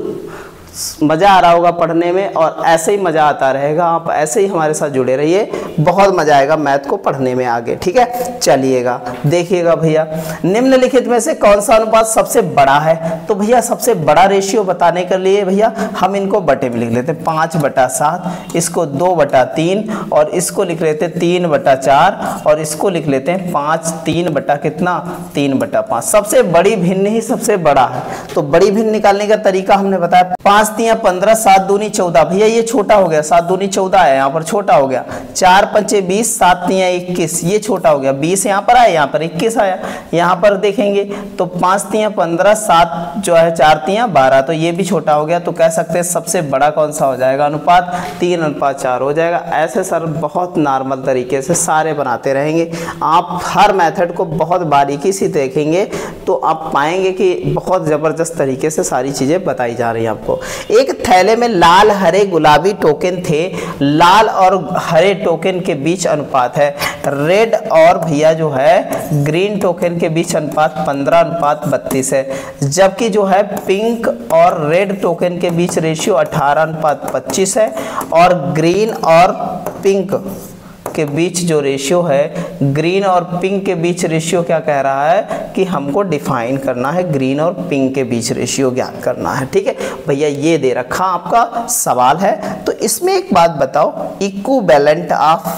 मज़ा आ रहा होगा पढ़ने में, और ऐसे ही मज़ा आता रहेगा। आप ऐसे ही हमारे साथ जुड़े रहिए, बहुत मज़ा आएगा मैथ को पढ़ने में आगे। ठीक है, चलिएगा देखिएगा भैया, निम्नलिखित में से कौन सा अनुपात सबसे बड़ा है। तो भैया सबसे बड़ा रेशियो बताने के लिए भैया हम इनको बटे में लिख लेते हैं, 5/7, इसको 2/3, और इसको लिख लेते हैं 3/4, और इसको लिख लेते हैं 5, 3/5। सबसे बड़ी भिन्न ही सबसे बड़ा है। तो बड़ी भिन्न निकालने का तरीका हमने बताया, 5 तियां 15, 7 दूनी 14। भैया ये छोटा हो गया, 7 दूनी 14 है, यहाँ पर छोटा हो गया। 4 पंचे 20, 7 तियां 21, ये छोटा हो गया। 20 यहाँ पर आया, यहाँ पर 21 आया। यहाँ पर देखेंगे तो 5 तियां 15, 7 जो है 4 तियां 12, तो ये भी छोटा हो गया। तो कह सकते हैं सबसे बड़ा कौन सा हो जाएगा अनुपात, 3:4 हो जाएगा। ऐसे सर बहुत नॉर्मल तरीके से सारे बनाते रहेंगे। आप हर मेथड को बहुत बारीकी से देखेंगे तो आप पाएंगे कि बहुत ज़बरदस्त तरीके से सारी चीज़ें बताई जा रही हैं आपको। एक थैले में लाल, हरे, गुलाबी टोकन थे। लाल और हरे टोकन के बीच अनुपात है रेड और भैया जो है ग्रीन टोकन के बीच अनुपात 15:32 है। जबकि जो है पिंक और रेड टोकन के बीच रेशियो 18:25 है। और ग्रीन और पिंक के बीच जो रेशियो है, ग्रीन और पिंक के बीच रेशियो क्या कह रहा है कि हमको डिफाइन करना है, ग्रीन और पिंक के बीच रेशियो ज्ञात करना है। ठीक है भैया, ये दे रखा आपका सवाल है। तो इसमें एक बात बताओ, इक्विवेलेंट ऑफ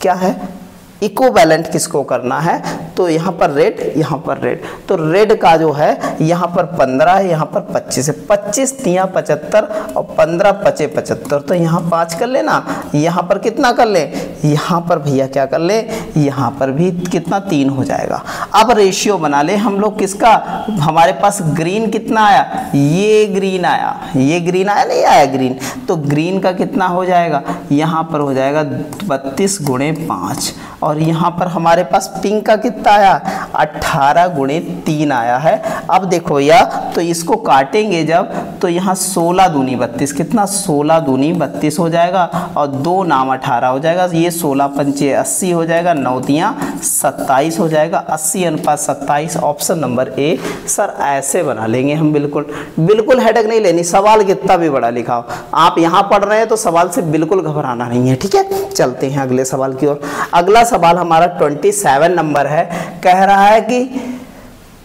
क्या है, इक्विवेलेंट किसको करना है। तो यहाँ पर रेड, यहाँ पर रेड, तो रेड का जो है यहाँ पर 15 है, यहाँ पर 25 है। 25 तियां 75 और 15 पचे 75, तो यहाँ 5 कर लेना। यहाँ पर कितना कर ले, यहाँ पर भैया क्या कर ले, यहाँ पर भी कितना 3 हो जाएगा। अब रेशियो बना ले हम लोग किसका, हमारे पास ग्रीन कितना आया, ये ग्रीन आया, ये ग्रीन आया, नहीं आया ग्रीन, तो ग्रीन का कितना हो जाएगा, यहाँ पर हो जाएगा 32 × 5। और यहाँ पर हमारे पास पिंक का कितना आया, 18 × 3 आया है। अब देखो भैया, तो इसको काटेंगे जब, तो यहाँ 16 दूनी 32, कितना 16 दूनी 32 हो जाएगा, और 2 नाम 18 हो जाएगा। ये 16 पंचे 80 हो जाएगा, 9 तियां 27 हो जाएगा। 80:27, ऑप्शन नंबर ए। सर ऐसे बना लेंगे हम, बिल्कुल हेडेक नहीं लेनी। सवाल कितना भी बड़ा लिखा हो, आप यहाँ पढ़ रहे हैं तो सवाल से बिल्कुल घबराना नहीं है। ठीक है, चलते हैं अगले सवाल की ओर। अगला सवाल हमारा 27 नंबर है। कह रहा है कि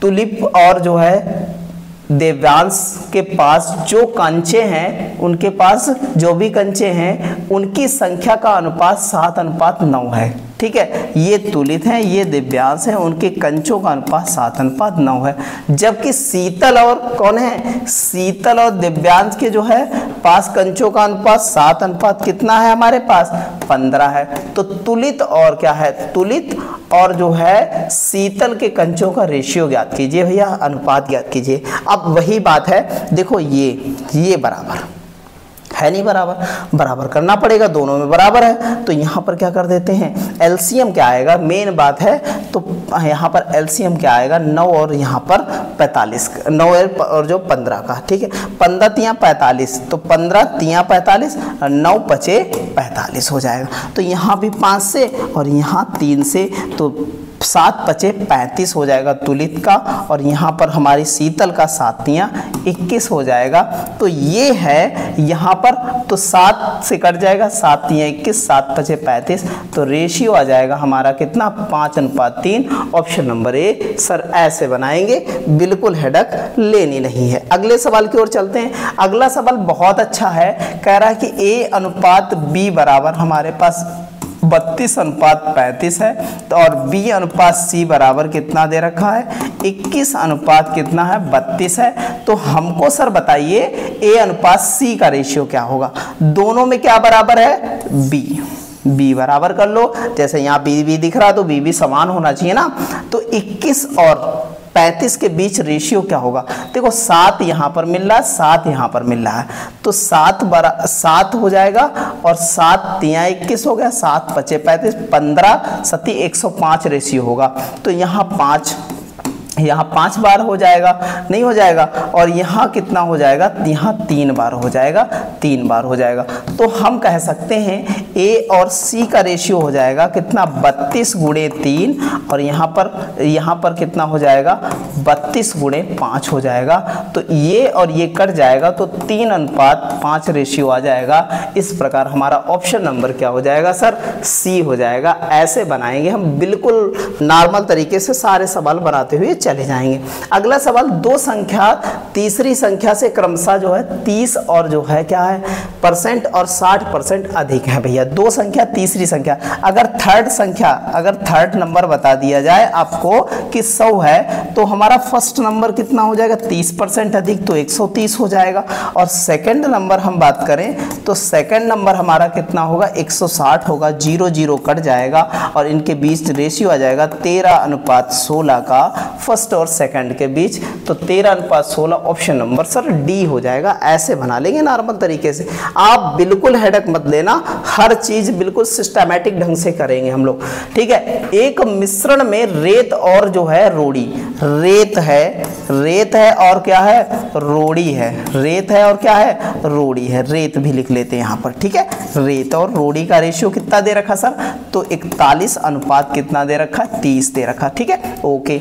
तुलिप और जो है देवांश के पास जो कंचे हैं, उनके पास जो भी कंचे हैं उनकी संख्या का अनुपात 7:9 है। ठीक है, ये तुलित हैं, ये दिव्यांश हैं, उनके कंचों का अनुपात 7:9 है। जबकि शीतल और कौन है, शीतल और दिव्यांश के जो है पास कंचों का अनुपात 7 कितना है, हमारे पास 15 है। तो तुलित और क्या है, तुलित और जो है शीतल के कंचों का रेशियो ज्ञात कीजिए भैया, अनुपात ज्ञात कीजिए। अब वही बात है, देखो ये बराबर है, नहीं बराबर करना पड़ेगा, दोनों में बराबर है। तो यहाँ पर क्या कर देते हैं, एलसीएम क्या आएगा, मेन बात है। तो यहाँ पर एलसीएम क्या आएगा, 9 और यहाँ पर 45, 9 और जो 15 का। ठीक है, 15 तियां 45, तो 15 तियां 45, 9 पचे 45 हो जाएगा। तो यहाँ भी 5 से और यहाँ 3 से, तो 7 पचे 35 हो जाएगा तुलित का। और यहाँ पर हमारी शीतल का 7 तियां 21 हो जाएगा। तो ये है यहाँ पर, तो 7 से कट जाएगा, 7 तियां 21, 7 पचे 35, तो रेशियो आ जाएगा हमारा कितना, 5:3। Option number A. सर ऐसे बनाएंगे, बिल्कुल हेडक लेनी नहीं है। अगले सवाल की ओर चलते हैं। अगला सवाल बहुत अच्छा है। कह रहा है कि A/B बराबर हमारे पास 32:35 है। तो और B/C बराबर कितना दे रखा है, 21 कितना है, 32 है। तो हमको सर बताइए A/C का रेशियो क्या होगा। दोनों में क्या बराबर है, B बराबर कर लो। जैसे यहाँ B दिख रहा है तो B समान होना चाहिए ना। तो 21 और 35 के बीच रेशियो क्या होगा? देखो 7 यहाँ पर मिल रहा है, 7 यहाँ पर मिल रहा है, तो 7 हो जाएगा और 7 तिया 21 हो गया, 7 पचे 35, 15 सती 105 रेशियो होगा। तो यहाँ 5 बार हो जाएगा, नहीं हो जाएगा, और यहाँ कितना हो जाएगा? यहाँ 3 बार हो जाएगा, 3 बार हो जाएगा। तो हम कह सकते हैं A और C का रेशियो हो जाएगा कितना? 32 गुणे 3, और यहाँ पर कितना हो जाएगा? 32 गुणे 5 हो जाएगा। तो ये और ये कट जाएगा, तो 3:5 रेशियो आ जाएगा। इस प्रकार हमारा ऑप्शन नंबर क्या हो जाएगा सर? C हो जाएगा। ऐसे बनाएंगे हम, बिल्कुल नॉर्मल तरीके से सारे सवाल बनाते हुए चले जाएंगे। अगला सवाल, दो संख्या तीसरी संख्या से क्रमशः जो है 30 और जो है क्या है % और 60% अधिक है। भैया दो संख्या तीसरी संख्या, अगर थर्ड नंबर बता दिया जाए आपको कि 100 है, तो हमारा फर्स्ट नंबर कितना हो जाएगा? 30% अधिक, तो 130 हो जाएगा। और सेकंड नंबर हम बात करें तो सेकंड नंबर हमारा कितना होगा? 160 होगा। 0 0 कट जाएगा और इनके बीच रेशियो आ जाएगा 13:16 का फर्स्ट और सेकंड के बीच। तो 13:16 ऑप्शन नंबर सर डी हो जाएगा। ऐसे बना लेंगे नॉर्मल तरीके से। आप बिल्कुल हेडक मत लेना, हर चीज बिल्कुल सिस्टमैटिक ढंग से करेंगे हम लोग, ठीक है। एक मिश्रण में रेत और जो है रोड़ी, रेत है और क्या है? रोड़ी है। रेत है और क्या है? रोड़ी है। रेत भी लिख लेते हैं यहाँ पर, ठीक है। रेत और रोड़ी का रेशियो कितना दे रखा सर? तो 41 अनुपात कितना दे रखा? 30 दे रखा, ठीक है। ओके,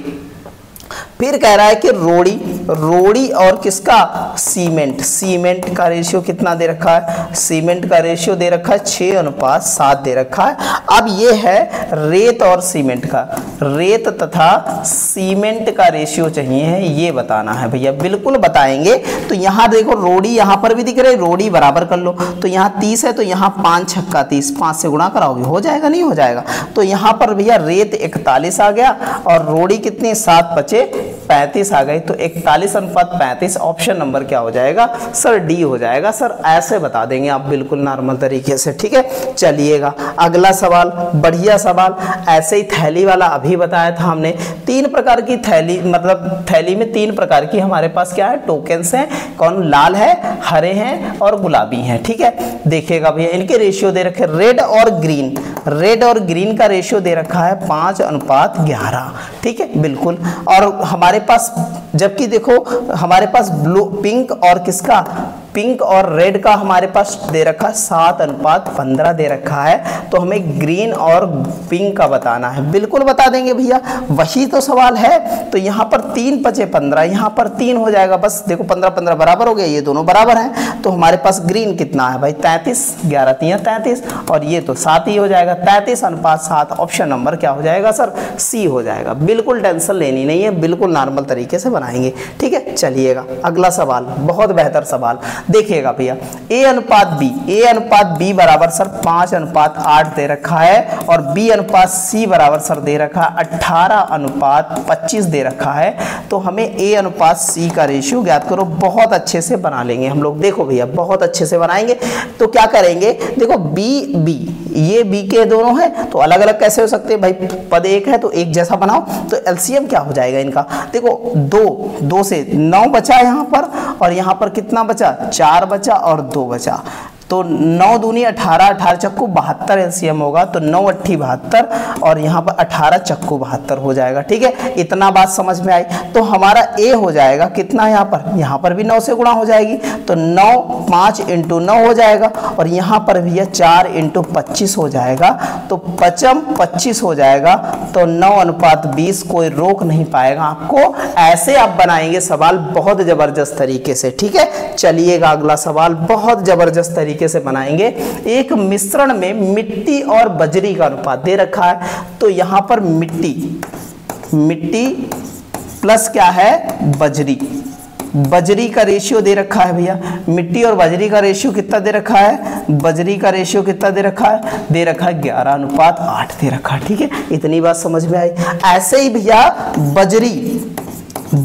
फिर कह रहा है कि रोड़ी और किसका? सीमेंट का रेशियो कितना दे रखा है? सीमेंट का रेशियो दे रखा है 6:7 दे रखा है। अब ये है रेत और सीमेंट का, रेत तथा सीमेंट का रेशियो चाहिए है, ये बताना है भैया, बिल्कुल बताएंगे। तो यहाँ देखो रोड़ी यहाँ पर भी दिख रही है, रोड़ी बराबर कर लो। तो यहाँ 30 है, तो यहाँ 5 छक्का 30, 5 से गुणा कराओगे, हो जाएगा नहीं हो जाएगा? तो यहाँ पर भैया रेत 41 आ गया और रोड़ी कितनी? 7 बचे 35 आ गई। तो 41:35 ऑप्शन नंबर क्या हो जाएगा सर? डी हो जाएगा। सर ऐसे बता देंगे आप बिल्कुल नॉर्मल तरीके से, ठीक है। चलिएगा अगला सवाल, बढ़िया सवाल। ऐसे ही थैली वाला अभी बताया था हमने। 3 प्रकार की थैली, मतलब थैली में 3 प्रकार की हमारे पास क्या है? टोकन्स हैं। कौन? लाल है, हरे हैं और गुलाबी हैं, ठीक है। देखिएगा भैया इनके रेशियो दे रखे, रेड और ग्रीन का रेशियो दे रखा है 5:11, ठीक है, बिल्कुल। और हमारे पास जबकि देखो हमारे पास पिंक और किसका? पिंक और रेड का हमारे पास दे रखा 7:15 दे रखा है। तो हमें ग्रीन और पिंक का बताना है, बिल्कुल बता देंगे भैया, वही तो सवाल है। तो यहाँ पर 3 बचे 15, यहाँ पर 3 हो जाएगा, बस देखो 15 बराबर हो गया, ये दोनों बराबर हैं। तो हमारे पास ग्रीन कितना है भाई? 33, 11 तिया 33, और ये तो 7 ही हो जाएगा। 33:7 ऑप्शन नंबर क्या हो जाएगा सर? सी हो जाएगा। बिल्कुल टेंशन लेनी नहीं है, बिल्कुल नॉर्मल तरीके से बनाएंगे, ठीक है। चलिएगा अगला सवाल, बहुत बेहतर सवाल। देखिएगा भैया A/B बराबर सर 5:8 दे रखा है, और B/C बराबर सर दे रखा है 18:25 दे रखा है। तो हमें A/C का रेशियो ज्ञात करो। बहुत अच्छे से बना लेंगे हम लोग, देखो भैया बहुत अच्छे से बनाएंगे। तो क्या करेंगे? देखो B ये B के दोनों हैं, तो अलग अलग कैसे हो सकते हैं भाई? पद एक है तो एक जैसा बनाओ। तो एलसीएम क्या हो जाएगा इनका? देखो 2 से 9 बचा यहाँ पर, और यहाँ पर कितना बचा? 4 बचा और 2 बचा। तो 9 दूनी 18, 18 चक्कू 72 एलसीएम होगा। तो 9 8 72, और यहाँ पर 18 चक्कू 72 हो जाएगा, ठीक है। इतना बात समझ में आई। तो हमारा ए हो जाएगा कितना? यहाँ पर भी 9 से गुणा हो जाएगी, तो 9 5 × 9 हो जाएगा, और यहाँ पर भी 4 × 25 हो जाएगा। तो 25 हो जाएगा। तो 9:20 कोई रोक नहीं पाएगा आपको। ऐसे आप बनाएंगे सवाल बहुत जबरदस्त तरीके से, ठीक है। चलिएगा अगला सवाल, बहुत जबरदस्त तरीके से बनाएंगे। एक मिश्रण में मिट्टी और बजरी का अनुपात दे रखा है। तो यहां पर मिट्टी प्लस क्या है? बजरी का रेशियो दे रखा है भैया। मिट्टी और बजरी का रेशियो कितना दे रखा है? बजरी का रेशियो कितना दे रखा है? दे रखा है 11:8 दे रखा है, ठीक है। इतनी बात समझ में आई। ऐसे ही भैया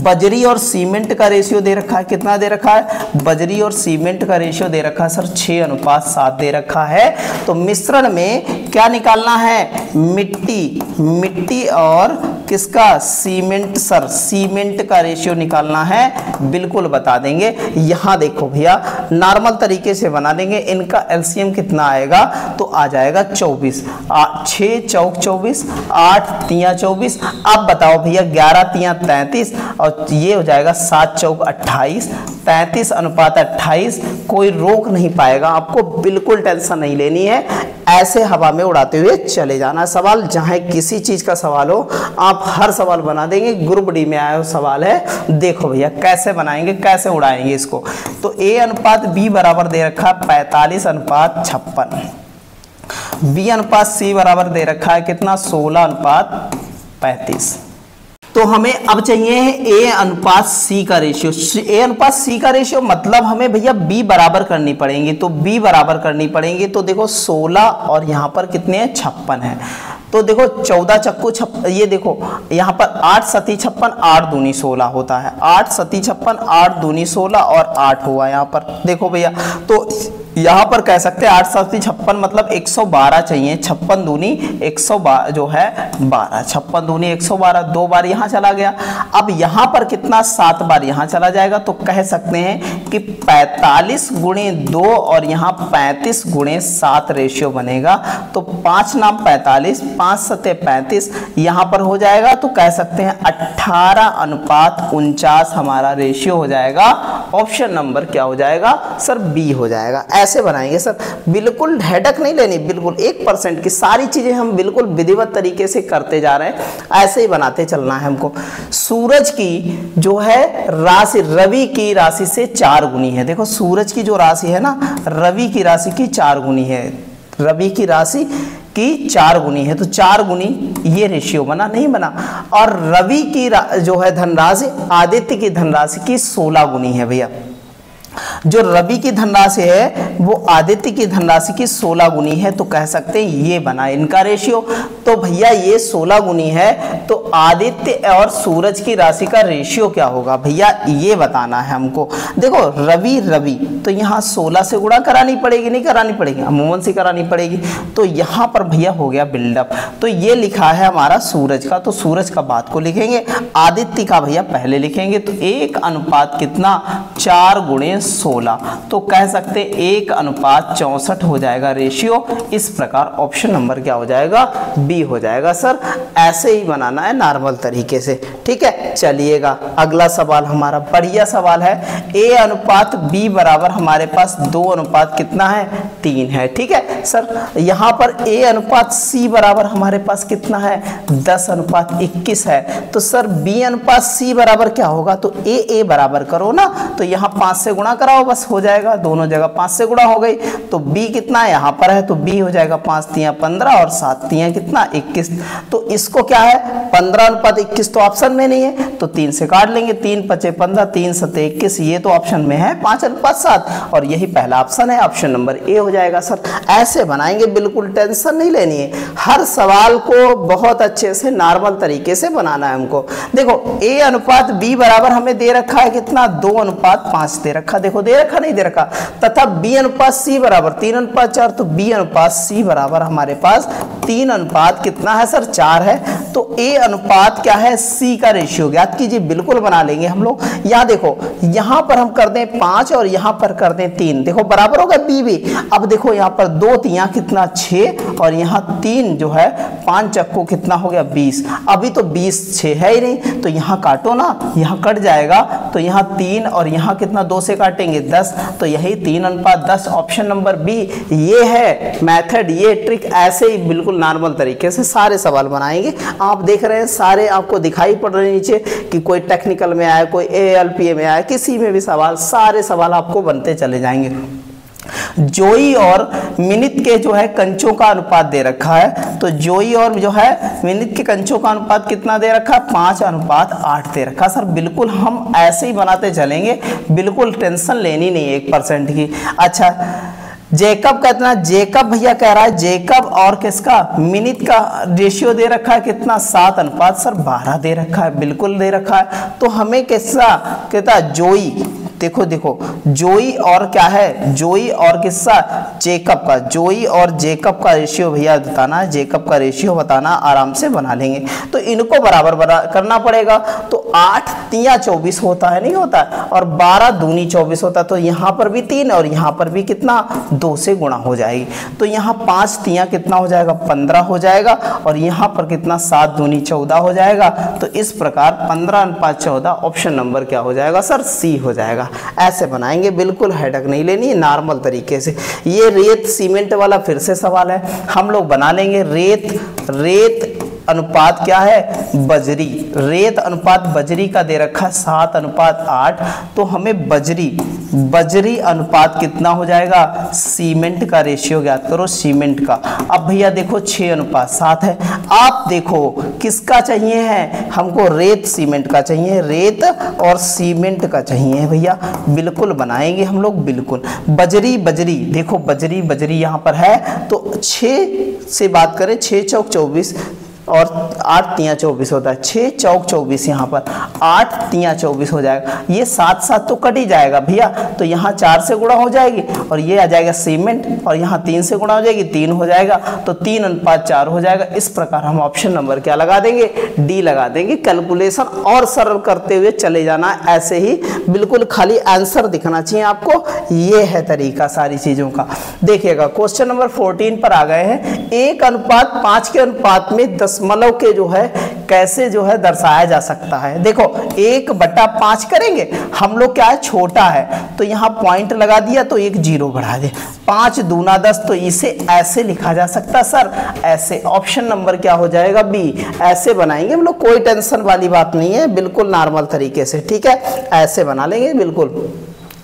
बजरी और सीमेंट का रेशियो दे रखा है, कितना दे रखा है? बजरी और सीमेंट का रेशियो दे रखा है सर 6:7 दे रखा है। तो मिश्रण में क्या निकालना है? मिट्टी और किसका, सीमेंट सर, सीमेंट का रेशियो निकालना है, बिल्कुल बता देंगे। यहां देखो भैया नॉर्मल तरीके से बना देंगे, इनका एलसीएम कितना आएगा, तो आ जाएगा 24, 6 चौक 24, 8 तिया 24। अब बताओ भैया 11 तिया 33 और ये हो जाएगा 7 चौक 28, 33:28। कोई रोक नहीं पाएगा आपको, बिल्कुल टेंशन नहीं लेनी है, ऐसे हवा में उड़ाते हुए चले जाना। सवाल जहां किसी चीज का सवाल हो आप हर सवाल बना देंगे। ग्रुप डी में आया हो सवाल है, देखो भैया कैसे बनाएंगे, कैसे उड़ाएंगे इसको। तो A अनुपात B बराबर दे रखा 45:56, B अनुपात C बराबर दे रखा है कितना, 16:35। तो हमें अब चाहिए A अनुपात C का रेशियो। A अनुपात C का रेशियो मतलब हमें भैया B बराबर करनी पड़ेंगी, तो B बराबर करनी पड़ेंगी। तो देखो 16 और यहाँ पर कितने हैं, 56 है। तो देखो 14 चक्कू ये देखो यहाँ पर 8 सती 56, 8 दूनी 16 होता है, 8 सती 56, 8 दूनी 16 और 8 हुआ यहाँ पर। देखो भैया तो यहाँ पर कह सकते हैं 8 सती 56 मतलब 112 चाहिए, 56 दूनी 112 जो है 12, 56 दूनी 112, 2 बार यहाँ चला गया। अब यहाँ पर कितना, 7 बार यहाँ चला जाएगा। तो कह सकते हैं कि 45 गुणे 2 और यहाँ 35 गुणे 7 रेशियो बनेगा। तो 5 नाम 45, 5 सते 35 यहाँ पर हो जाएगा। तो कह सकते हैं 18:49 हमारा रेशियो हो जाएगा। ऑप्शन नंबर क्या हो जाएगा सर, बी हो जाएगा। ऐसे बनाएंगे सर, बिल्कुल हेडक नहीं लेनी, बिल्कुल 1% की सारी चीजें हम बिल्कुल विधिवत तरीके से करते जा रहे हैं, ऐसे ही बनाते चलना है हमको। सूरज की जो है राशि रवि की राशि से 4 गुनी है। देखो सूरज की जो राशि है ना, रवि की राशि की 4 गुनी है, रवि की राशि की 4 गुनी है। तो 4 गुनी ये रेशियो बना, नहीं बना। और रवि की जो है धनराशि आदित्य की धनराशि की 16 गुनी है भैया। जो रवि की धनराशि है वो आदित्य की धनराशि की 16 गुनी है। तो कह सकते हैं ये बना इनका रेशियो। तो भैया ये 16 गुनी है, तो आदित्य और सूरज की राशि का रेशियो क्या होगा भैया, ये बताना है हमको। देखो रवि रवि तो यहाँ 16 से गुणा करानी पड़ेगी, नहीं करानी पड़ेगी, अमूमन से करानी पड़ेगी। तो यहाँ पर भैया हो गया बिल्डअप। तो ये लिखा है हमारा सूरज का, तो सूरज का बाद को लिखेंगे, आदित्य का भैया पहले लिखेंगे। तो 1 अनुपात कितना, 4 गुणे 16। तो कह सकते 1:64 हो जाएगा रेशियो। इस प्रकार ऑप्शन नंबर क्या हो जाएगा, बी हो जाएगा सर। ऐसे ही बनाना है नॉर्मल तरीके से, ठीक है। चलिएगा अगला सवाल हमारा बढ़िया सवाल है। A अनुपात B बराबर हमारे पास 2 अनुपात कितना है, 3 है, ठीक है सर। यहाँ पर A अनुपात C बराबर हमारे पास कितना है, 10:21 है। तो सर B अनुपात C बराबर क्या होगा, तो A बराबर करो ना, तो यहाँ 5 से गुणा कराओ, बस हो जाएगा। दोनों जगह 5 से गुणा हो गई। तो B कितना है, यहाँ पर है तो B हो जाएगा 5 तिया 15 और 7 तिया कितना 21। तो इसको क्या है 15:21 तो ऑप्शन में नहीं है, तो 3 से काट लेंगे, 3 5 15, 3 7 21, ये तो ऑप्शन में है 5:7 और यही पहला ऑप्शन है, ऑप्शन नंबर ए हो जाएगा सर। ऐसे बनाएंगे, बिल्कुल टेंशन नहीं लेनी है। हर सवाल को बहुत अच्छे से नॉर्मल तरीके से बनाना है हमको। देखो A अनुपात B बराबर हमें दे रखा है कितना, 2:5 दे रखा, देखो दे रखा नहीं दे रखा। तथा B अनुपात C बराबर 3:4, तो B अनुपात C बराबर हमारे पास 3 अनुपात कितना है सर, 4 है। तो A अनुपात क्या है, C का रेशियो ज्ञात कीजिए, बिल्कुल बना लेंगे हम लोग। यहाँ देखो यहाँ पर हम कर दें 5 और यहाँ पर कर दें 3, देखो बराबर होगा B भी। अब देखो यहाँ पर 2 तिया कितना 6 और यहाँ 3 जो है 5 चक्को कितना हो गया 20। अभी तो 20 6 है ही नहीं, तो यहाँ काटो ना, यहाँ कट जाएगा। तो यहाँ 3 और यहाँ कितना 2 से काटेंगे 10, तो यही 3:10 ऑप्शन नंबर बी। ये है मेथड, ये ट्रिक, ऐसे ही बिल्कुल नॉर्मल तरीके से सारे सवाल बनाएंगे। आप देख रहे हैं सारे आपको दिखाई पड़ रहे हैं नीचे कि कोई टेक्निकल में आया, कोई ALPA में आया, किसी में भी सवाल, सारे सवाल आपको बनते चले जाएंगे। जोई और मिनिट के जो है कंचों का अनुपात दे रखा है। तो जोई और जो है मिनिट के कंचों का अनुपात कितना दे रखा है, 5:8 दे रखा। सर बिल्कुल हम ऐसे ही बनाते चलेंगे, बिल्कुल टेंशन लेनी नहीं 1% की। अच्छा जेकब का इतना, जेकब भैया कह रहा है जेकब और किसका, मिनिट का रेशियो दे रखा है कितना, 7:12 दे रखा है, बिल्कुल दे रखा है। तो हमें कैसा कहता है जोई देखो देखो जोई और क्या है, जोई और किसका, जेकब का, जोई और जेकब का रेशियो भैया बताना है, जेकब का रेशियो बताना, आराम से बना लेंगे। तो इनको बराबर करना पड़ेगा। तो 8 तिया 24 होता है, नहीं होता, और 12 दूनी 24 होता है। तो यहाँ पर भी 3 और यहाँ पर भी कितना, 2 से गुणा हो जाएगी। तो यहाँ 5 तिया कितना हो जाएगा, 15 हो जाएगा, और यहाँ पर कितना, 7 दूनी 14 हो जाएगा। तो इस प्रकार 15:14 ऑप्शन नंबर क्या हो जाएगा सर, सी हो जाएगा। ऐसे बनाएंगे, बिल्कुल हेडक नहीं लेनी, नॉर्मल तरीके से। ये रेत सीमेंट वाला फिर से सवाल है, हम लोग बना लेंगे। रेत अनुपात क्या है, बजरी, रेत अनुपात बजरी का दे रखा है 7:8। तो हमें बजरी अनुपात कितना हो जाएगा, सीमेंट का रेशियो ज्ञात करो, सीमेंट का। अब भैया देखो 6:7 है। आप देखो किसका चाहिए है, हमको रेत सीमेंट का चाहिए, रेत और सीमेंट का चाहिए भैया, बिल्कुल बनाएंगे हम लोग, बिल्कुल। बजरी देखो, बजरी यहाँ पर है। तो 6 से बात करें, 6 चौक 24 और 8 तिया 24 होता है, 6 चौक 24 यहाँ पर 8 तिया 24 हो जाएगा। ये 7 तो कट ही जाएगा भैया, तो यहाँ 4 से गुणा हो जाएगी, और ये आ जाएगा सीमेंट, और यहाँ 3 से गुणा हो जाएगी, 3 हो जाएगा। तो 3:4 हो जाएगा। इस प्रकार हम ऑप्शन नंबर क्या लगा देंगे, डी लगा देंगे। कैलकुलेशन और सरल करते हुए चले जाना, ऐसे ही बिल्कुल खाली आंसर दिखना चाहिए आपको। ये है तरीका सारी चीजों का। देखिएगा क्वेश्चन नंबर 14 पर आ गए हैं। 1:5 के अनुपात में दशमलव के जो है कैसे जो है दर्शाया जा सकता है। देखो 1/5 करेंगे हम लोग, क्या है, छोटा है, तो यहाँ पॉइंट लगा दिया, तो एक 0 बढ़ा दे। 5 दूना 10, तो इसे ऐसे लिखा जा सकता है सर, ऐसे। ऑप्शन नंबर क्या हो जाएगा, बी। ऐसे बनाएंगे हम लोग, कोई टेंशन वाली बात नहीं है, बिल्कुल नॉर्मल तरीके से, ठीक है, ऐसे बना लेंगे बिल्कुल।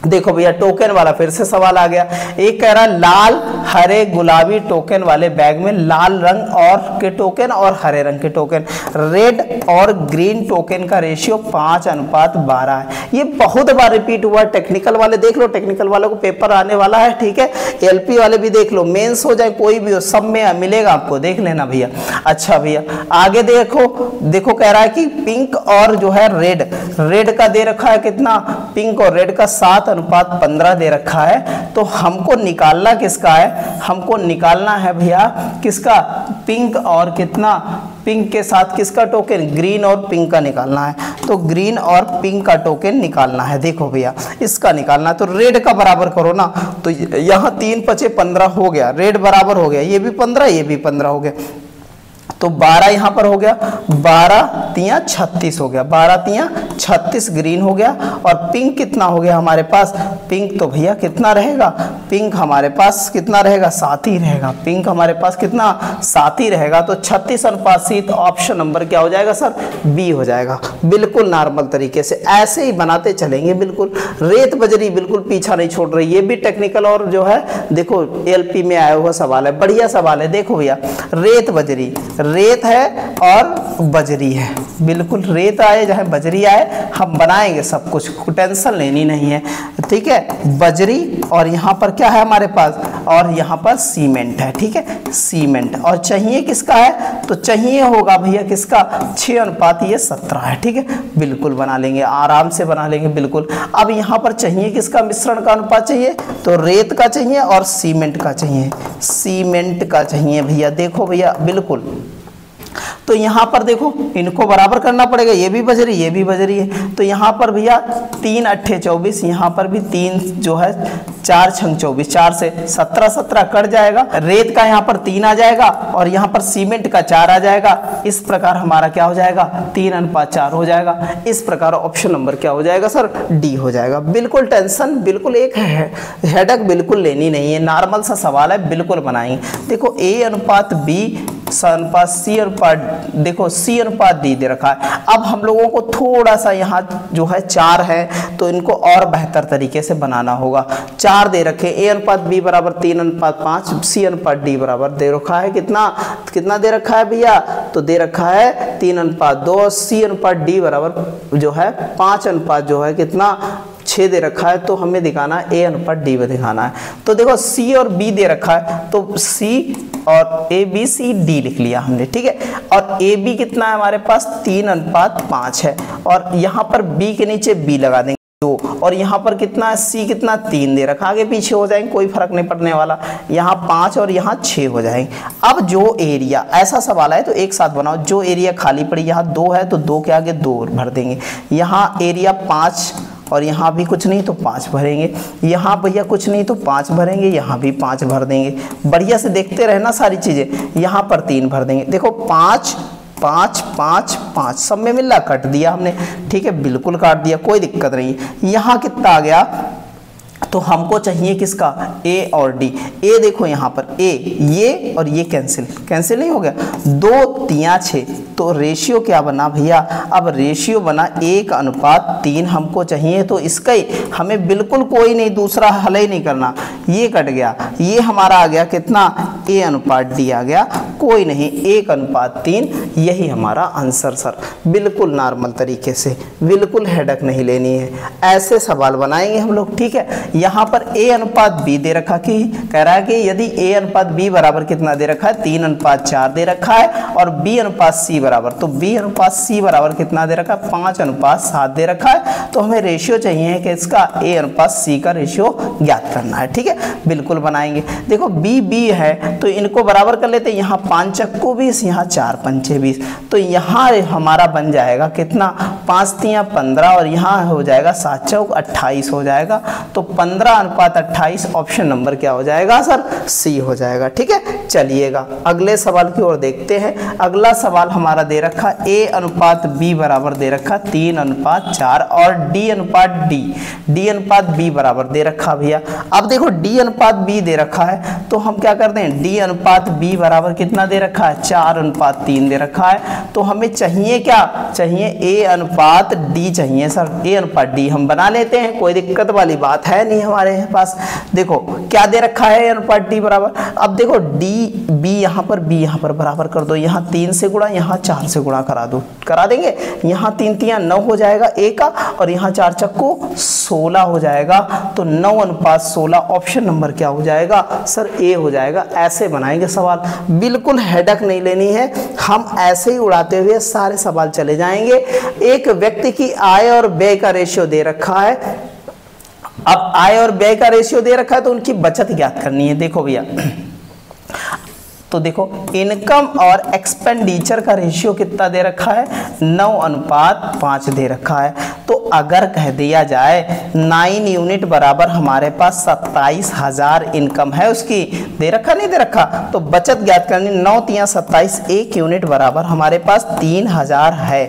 देखो भैया टोकन वाला फिर से सवाल आ गया। एक कह रहा है लाल हरे गुलाबी टोकन वाले बैग में लाल रंग और के टोकन और हरे रंग के टोकन, रेड और ग्रीन टोकन का रेशियो 5:12 है। ये बहुत बार रिपीट हुआ है। टेक्निकल वाले देख लो, टेक्निकल वालों को पेपर आने वाला है, ठीक है। एलपी वाले भी देख लो, मेंस हो जाए कोई भी हो, सब में मिलेगा आपको, देख लेना भैया। अच्छा भैया आगे देखो कह रहा है कि पिंक और जो है रेड का दे रखा है कितना, पिंक और रेड का 7:15 दे रखा है। तो हमको निकालना किसका है, हमको निकालना है भैया किसका, पिंक और कितना, पिंक के साथ किसका टोकन, ग्रीन और पिंक का निकालना है। तो ग्रीन और पिंक का टोकन निकालना है। देखो भैया इसका निकालना है, तो रेड का बराबर करो ना। तो यहाँ 3×5 = 15 हो गया, रेड बराबर हो गया, ये भी 15 ये भी 15 हो गया, तो 12 यहाँ पर हो गया, 12×3 = 36 हो गया, 12×3 = 36 ग्रीन हो गया। और पिंक कितना हो गया हमारे पास, पिंक तो भैया कितना रहेगा, पिंक हमारे पास कितना रहेगा, 7 ही रहेगा, पिंक हमारे पास कितना 7 ही रहेगा। तो 36:7, तो ऑप्शन नंबर क्या हो जाएगा सर, बी हो जाएगा। बिल्कुल नॉर्मल तरीके से ऐसे ही बनाते चलेंगे, बिल्कुल। रेत बजरी बिल्कुल पीछा नहीं छोड़ रही, ये भी टेक्निकल और जो है देखो एलपी में आया हुआ सवाल है, बढ़िया सवाल है। देखो भैया रेत बजरी, रेत है और बजरी है, बिल्कुल रेत आए चाहे बजरी आए हम बनाएंगे सब कुछ, टेंशन लेनी नहीं है, ठीक है। बजरी और यहाँ पर क्या है हमारे पास, और यहाँ पर सीमेंट है, ठीक है, सीमेंट। और चाहिए किसका है, तो चाहिए होगा भैया किसका, 6:17 है, ठीक है, बिल्कुल बना लेंगे, आराम से बना लेंगे बिल्कुल। अब यहाँ पर चाहिए किसका, मिश्रण का अनुपात चाहिए, तो रेत का चाहिए और सीमेंट का चाहिए, सीमेंट का चाहिए भैया। देखो भैया बिल्कुल, तो यहाँ पर देखो इनको बराबर करना पड़ेगा, ये भी बजरी है। तो यहाँ पर भैया 3×8 = 24, यहाँ पर भी 3 जो है 4×6 = 24, 4 से 17 कट जाएगा। रेत का यहाँ पर 3 आ जाएगा और यहाँ पर सीमेंट का 4 आ जाएगा। इस प्रकार हमारा क्या हो जाएगा, 3:4 हो जाएगा। इस प्रकार ऑप्शन नंबर क्या हो जाएगा सर, डी हो जाएगा। बिल्कुल टेंशन बिल्कुल एक हेडक बिल्कुल लेनी नहीं है, नॉर्मल सा सवाल है, बिल्कुल बनाएंगे। देखो A:B अनुपात C अनुपात, देखो C:D दे रखा है। अब हम लोगों को थोड़ा सा यहाँ जो है 4 है तो इनको और बेहतर तरीके से बनाना होगा। 4 दे रखे, A:B = 3:5, C:D बराबर दे रखा है कितना दे रखा है भैया, तो दे रखा है 3:2, C:D बराबर जो है 5 जो है कितना 6 दे रखा है। तो हमें दिखाना A:D दिखाना है। तो देखो C और B दे रखा है, तो C और ABCD लिख लिया हमने, ठीक है। और AB कितना है हमारे पास, 3:5 है, और यहाँ पर B के नीचे B लगा देंगे। 2 और यहाँ पर कितना C कितना 3 दे रखा, आगे पीछे हो जाएंगे कोई फर्क नहीं पड़ने वाला, यहाँ 5 और यहाँ 6 हो जाएंगे। अब जो एरिया, ऐसा सवाल है तो एक साथ बनाओ, जो एरिया खाली पड़ी यहाँ 2 है तो 2 के आगे 2 भर देंगे, यहाँ एरिया 5 और यहाँ भी कुछ नहीं तो 5 भरेंगे, यहाँ भैया कुछ नहीं तो 5 भरेंगे, यहाँ भी 5 भर देंगे। बढ़िया से देखते रहना सारी चीज़ें, यहाँ पर 3 भर देंगे। देखो 5 5 5 5 सब में मिला, कट दिया हमने, ठीक है, बिल्कुल काट दिया, कोई दिक्कत नहीं है। यहाँ कितना आ गया, तो हमको चाहिए किसका, A और D। A देखो यहाँ पर A, ये और ये कैंसिल नहीं हो गया, 2 3 6, तो रेशियो क्या बना भैया, अब रेशियो बना 1:3 हमको चाहिए, तो इसका ही हमें बिल्कुल कोई नहीं दूसरा हल ही नहीं करना, ये कट गया, ये हमारा आ गया कितना, A/D आ गया, कोई नहीं 1:3, यही हमारा आंसर सर, बिल्कुल नॉर्मल तरीके से, बिल्कुल हेडक नहीं लेनी है, ऐसे सवाल बनाएंगे हम लोग, ठीक है। यहाँ पर A/B दे रखा, कि कह रहा है कि यदि A/B बराबर कितना दे रखा है, 3:4 दे रखा है, और B/C बराबर, तो B/C बराबर कितना दे रखा है, 5:7 दे रखा है, तो हमें रेशियो चाहिए कि इसका A/C का रेशियो ज्ञात करना है, ठीक है, बिल्कुल बनाएंगे। देखो B है तो इनको बराबर कर लेते हैं, यहाँ 5 चक्कू 20, यहाँ 4 पंचे 20, तो यहाँ हमारा बन जाएगा कितना, 5 3 15 और यहाँ हो जाएगा 7 चौक 28 हो जाएगा, तो 15:28 ऑप्शन नंबर क्या हो जाएगा सर, C हो जाएगा, ठीक है। चलिएगा अगले सवाल की ओर देखते हैं। अगला सवाल हमारा दे रखा A/B बराबर दे रखा 3:4 और D/B बराबर दे रखा भैया। अब देखो D/B दे रखा है तो हम क्या करते हैं, D/B बराबर कितना दे रखा है, 4:3 दे रखा है, तो हमें चाहिए क्या, चाहिए A/D चाहिए सर, A/D हम बना लेते हैं, कोई दिक्कत वाली बात है नहीं हमारे पास। देखो क्या दे रखा है A/D बराबर, अब देखो B यहाँ पर बराबर कर दो, यहाँ 3 से गुणा, यहाँ 4 से गुणा करा देंगे, यहाँ 3 3 9 हो जाएगा A का, और यहाँ 4 चक्को 16 हो जाएगा, तो 9:16 ऑप्शन नंबर क्या हो जाएगा सर, A हो जाएगा। ऐसे बनाएंगे सवाल, बिल्कुल हेडक नहीं लेनी है, हम ऐसे ही उड़ाते हुए सारे सवाल चले जाएंगे। एक व्यक्ति की आय और व्यय का रेशियो दे रखा है, अब आय और व्यय का रेशियो दे रखा है तो उनकी बचत ज्ञात करनी है। देखो भैया, तो देखो इनकम और एक्सपेंडिचर का रेशियो कितना दे रखा है, 9:5 दे रखा है, तो अगर कह दिया जाए 9 यूनिट बराबर हमारे पास 27,000 इनकम है उसकी, दे रखा नहीं दे रखा, तो बचत ज्ञात करनी, 9 3 27, 1 यूनिट बराबर हमारे पास 3,000 है।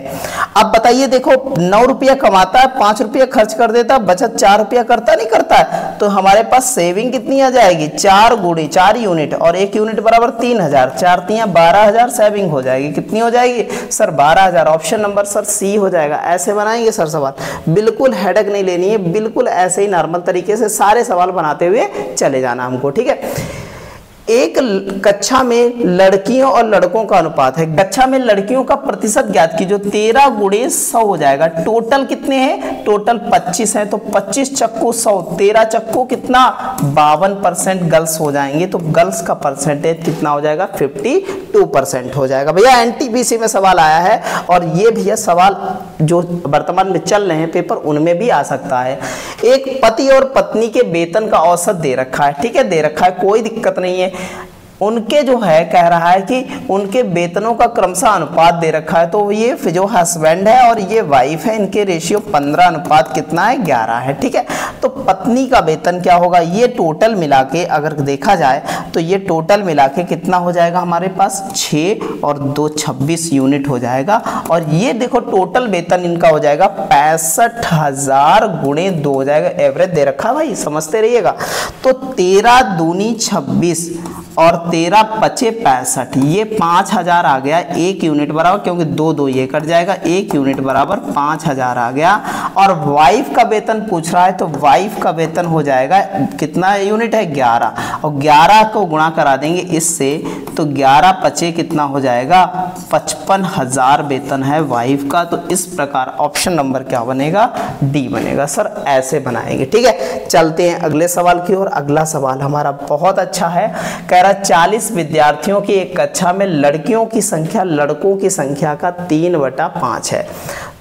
अब बताइए, देखो 9 रुपया कमाता है, 5 रुपया खर्च कर देता है, बचत 4 रुपया करता नहीं करता है, तो हमारे पास सेविंग कितनी आ जाएगी, 4 यूनिट, और 1 यूनिट बराबर 3,000, 4 3 12,000 सेविंग हो जाएगी, कितनी हो जाएगी sir, 12,000, option number sir C हो जाएगा। ऐसे बनाएंगे सर सवाल, बिल्कुल हेडक नहीं लेनी है, बिल्कुल ऐसे ही नॉर्मल तरीके से सारे सवाल बनाते हुए चले जाना हमको, ठीक है। एक कक्षा में लड़कियों और लड़कों का अनुपात है, कक्षा में लड़कियों का प्रतिशत ज्ञात की, जो 13 × 100 हो जाएगा, टोटल कितने हैं, टोटल 25 है, तो 25 चक्कू 100, 13 चक्कू कितना 52% गर्ल्स हो जाएंगे, तो गर्ल्स का परसेंटेज कितना हो जाएगा, 52% हो जाएगा। भैया NTPC में सवाल आया है, और ये भैया सवाल जो वर्तमान में चल रहे हैं पेपर, उनमें भी आ सकता है। एक पति और पत्नी के वेतन का औसत दे रखा है, ठीक है, दे रखा है, कोई दिक्कत नहीं है। उनके जो है कह रहा है कि उनके वेतनों का क्रमशः अनुपात दे रखा है, तो ये जो हस्बैंड है और ये वाइफ है, इनके रेशियो 15 कितना है, 11 है, ठीक है। तो पत्नी का वेतन क्या होगा, ये टोटल मिला के अगर देखा जाए तो ये टोटल मिला के कितना हो जाएगा हमारे पास, 6 और 2 26 यूनिट हो जाएगा, और ये देखो टोटल वेतन इनका हो जाएगा 65,000 × 2 हो जाएगा, एवरेज दे रखा भाई, समझते रहिएगा। तो 13 दूनी 26 और 13 पचे 65, ये 5,000 आ गया, 1 यूनिट बराबर, क्योंकि 2 2 ये कट जाएगा, 1 यूनिट बराबर 5,000 आ गया। और वाइफ का वेतन पूछ रहा है, तो वाइफ का वेतन हो जाएगा कितना यूनिट है, 11, और 11 को गुणा करा देंगे इससे, तो 11 पचे कितना हो जाएगा, 55,000 वेतन है वाइफ का। तो इस प्रकार ऑप्शन नंबर क्या बनेगा, D बनेगा सर। ऐसे बनाएंगे, ठीक है। चलते हैं अगले सवाल की ओर। अगला सवाल हमारा बहुत अच्छा है, कह रहा 40 विद्यार्थियों की एक कक्षा में लड़कियों की संख्या लड़कों की संख्या का 3/5 है,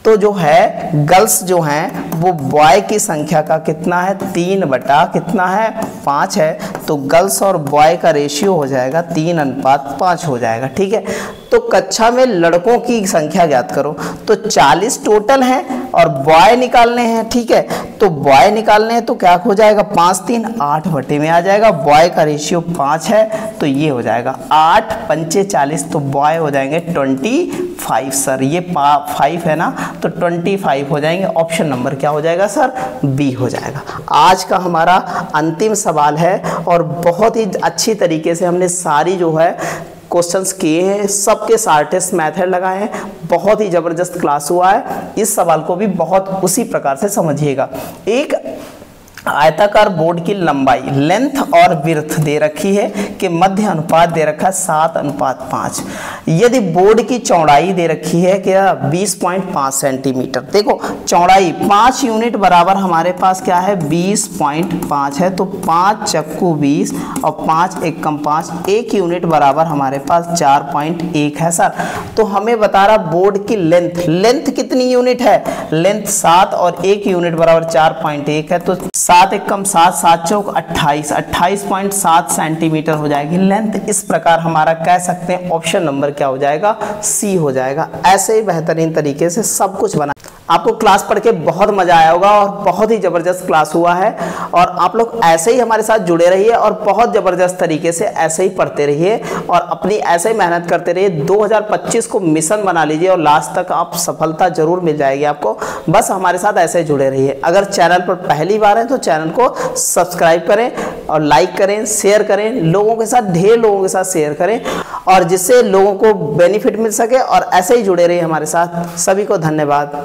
तो जो है गर्ल्स जो हैं वो बॉय की संख्या का कितना है, 3 बटा कितना है, 5 है। तो गर्ल्स और बॉय का रेशियो हो जाएगा 3:5 हो जाएगा। ठीक है, तो कक्षा में लड़कों की संख्या ज्ञात करो। तो 40 टोटल हैं और बॉय निकालने हैं। ठीक है, तो बॉय निकालने हैं तो क्या हो जाएगा, 5 3 8 बटे में आ जाएगा। बॉय का रेशियो 5 है तो ये हो जाएगा 8 5 40, तो बॉय हो जाएंगे 25 सर। ये 5 है ना, तो 25 हो जाएंगे। ऑप्शन नंबर क्या हो जाएगा सर, बी हो जाएगा। आज का हमारा अंतिम सवाल है और बहुत ही अच्छी तरीके से हमने सारी जो है क्वेश्चंस किए हैं, सबके शॉर्टेस्ट मेथड लगाए हैं। बहुत ही जबरदस्त क्लास हुआ है। इस सवाल को भी बहुत उसी प्रकार से समझिएगा। एक आयताकार बोर्ड की लंबाई लेंथ और विड्थ दे रखी है कि मध्य अनुपात दे रखा है 7:5। यदि बोर्ड की चौड़ाई दे रखी है क्या 20.5 सेंटीमीटर। देखो चौड़ाई 5 यूनिट बराबर हमारे पास क्या है 20.5 है, तो 5 चक्कू 20 और 5 एकम 5, 1 यूनिट बराबर हमारे पास 4.1 है सर। तो हमें बता रहा बोर्ड की लेंथ कितनी यूनिट है, लेंथ 7 और 1 यूनिट बराबर 4.1 है। तो 7 एकम 7, 7 चौक 28, 28.7 सेंटीमीटर हो जाएगी लेंथ। इस प्रकार हमारा कह सकते हैं ऑप्शन नंबर क्या हो जाएगा, सी हो जाएगा। ऐसे ही बेहतरीन तरीके से सब कुछ बना। आपको क्लास पढ़ के बहुत मजा आया होगा और बहुत ही जबरदस्त क्लास हुआ है। और आप लोग ऐसे ही हमारे साथ जुड़े रहिए और बहुत जबरदस्त तरीके से ऐसे ही पढ़ते रहिए और अपनी ऐसे ही मेहनत करते रहिए। 2025 को मिशन बना लीजिए और लास्ट तक आप सफलता जरूर मिल जाएगी आपको। बस हमारे साथ ऐसे ही जुड़े रहिए। अगर चैनल पर पहली बार है तो चैनल को सब्सक्राइब करें और लाइक करें, शेयर करें, लोगों के साथ, ढेर लोगों के साथ शेयर करें और जिससे लोगों को बेनिफिट मिल सके। और ऐसे ही जुड़े रहिए हमारे साथ। सभी को धन्यवाद।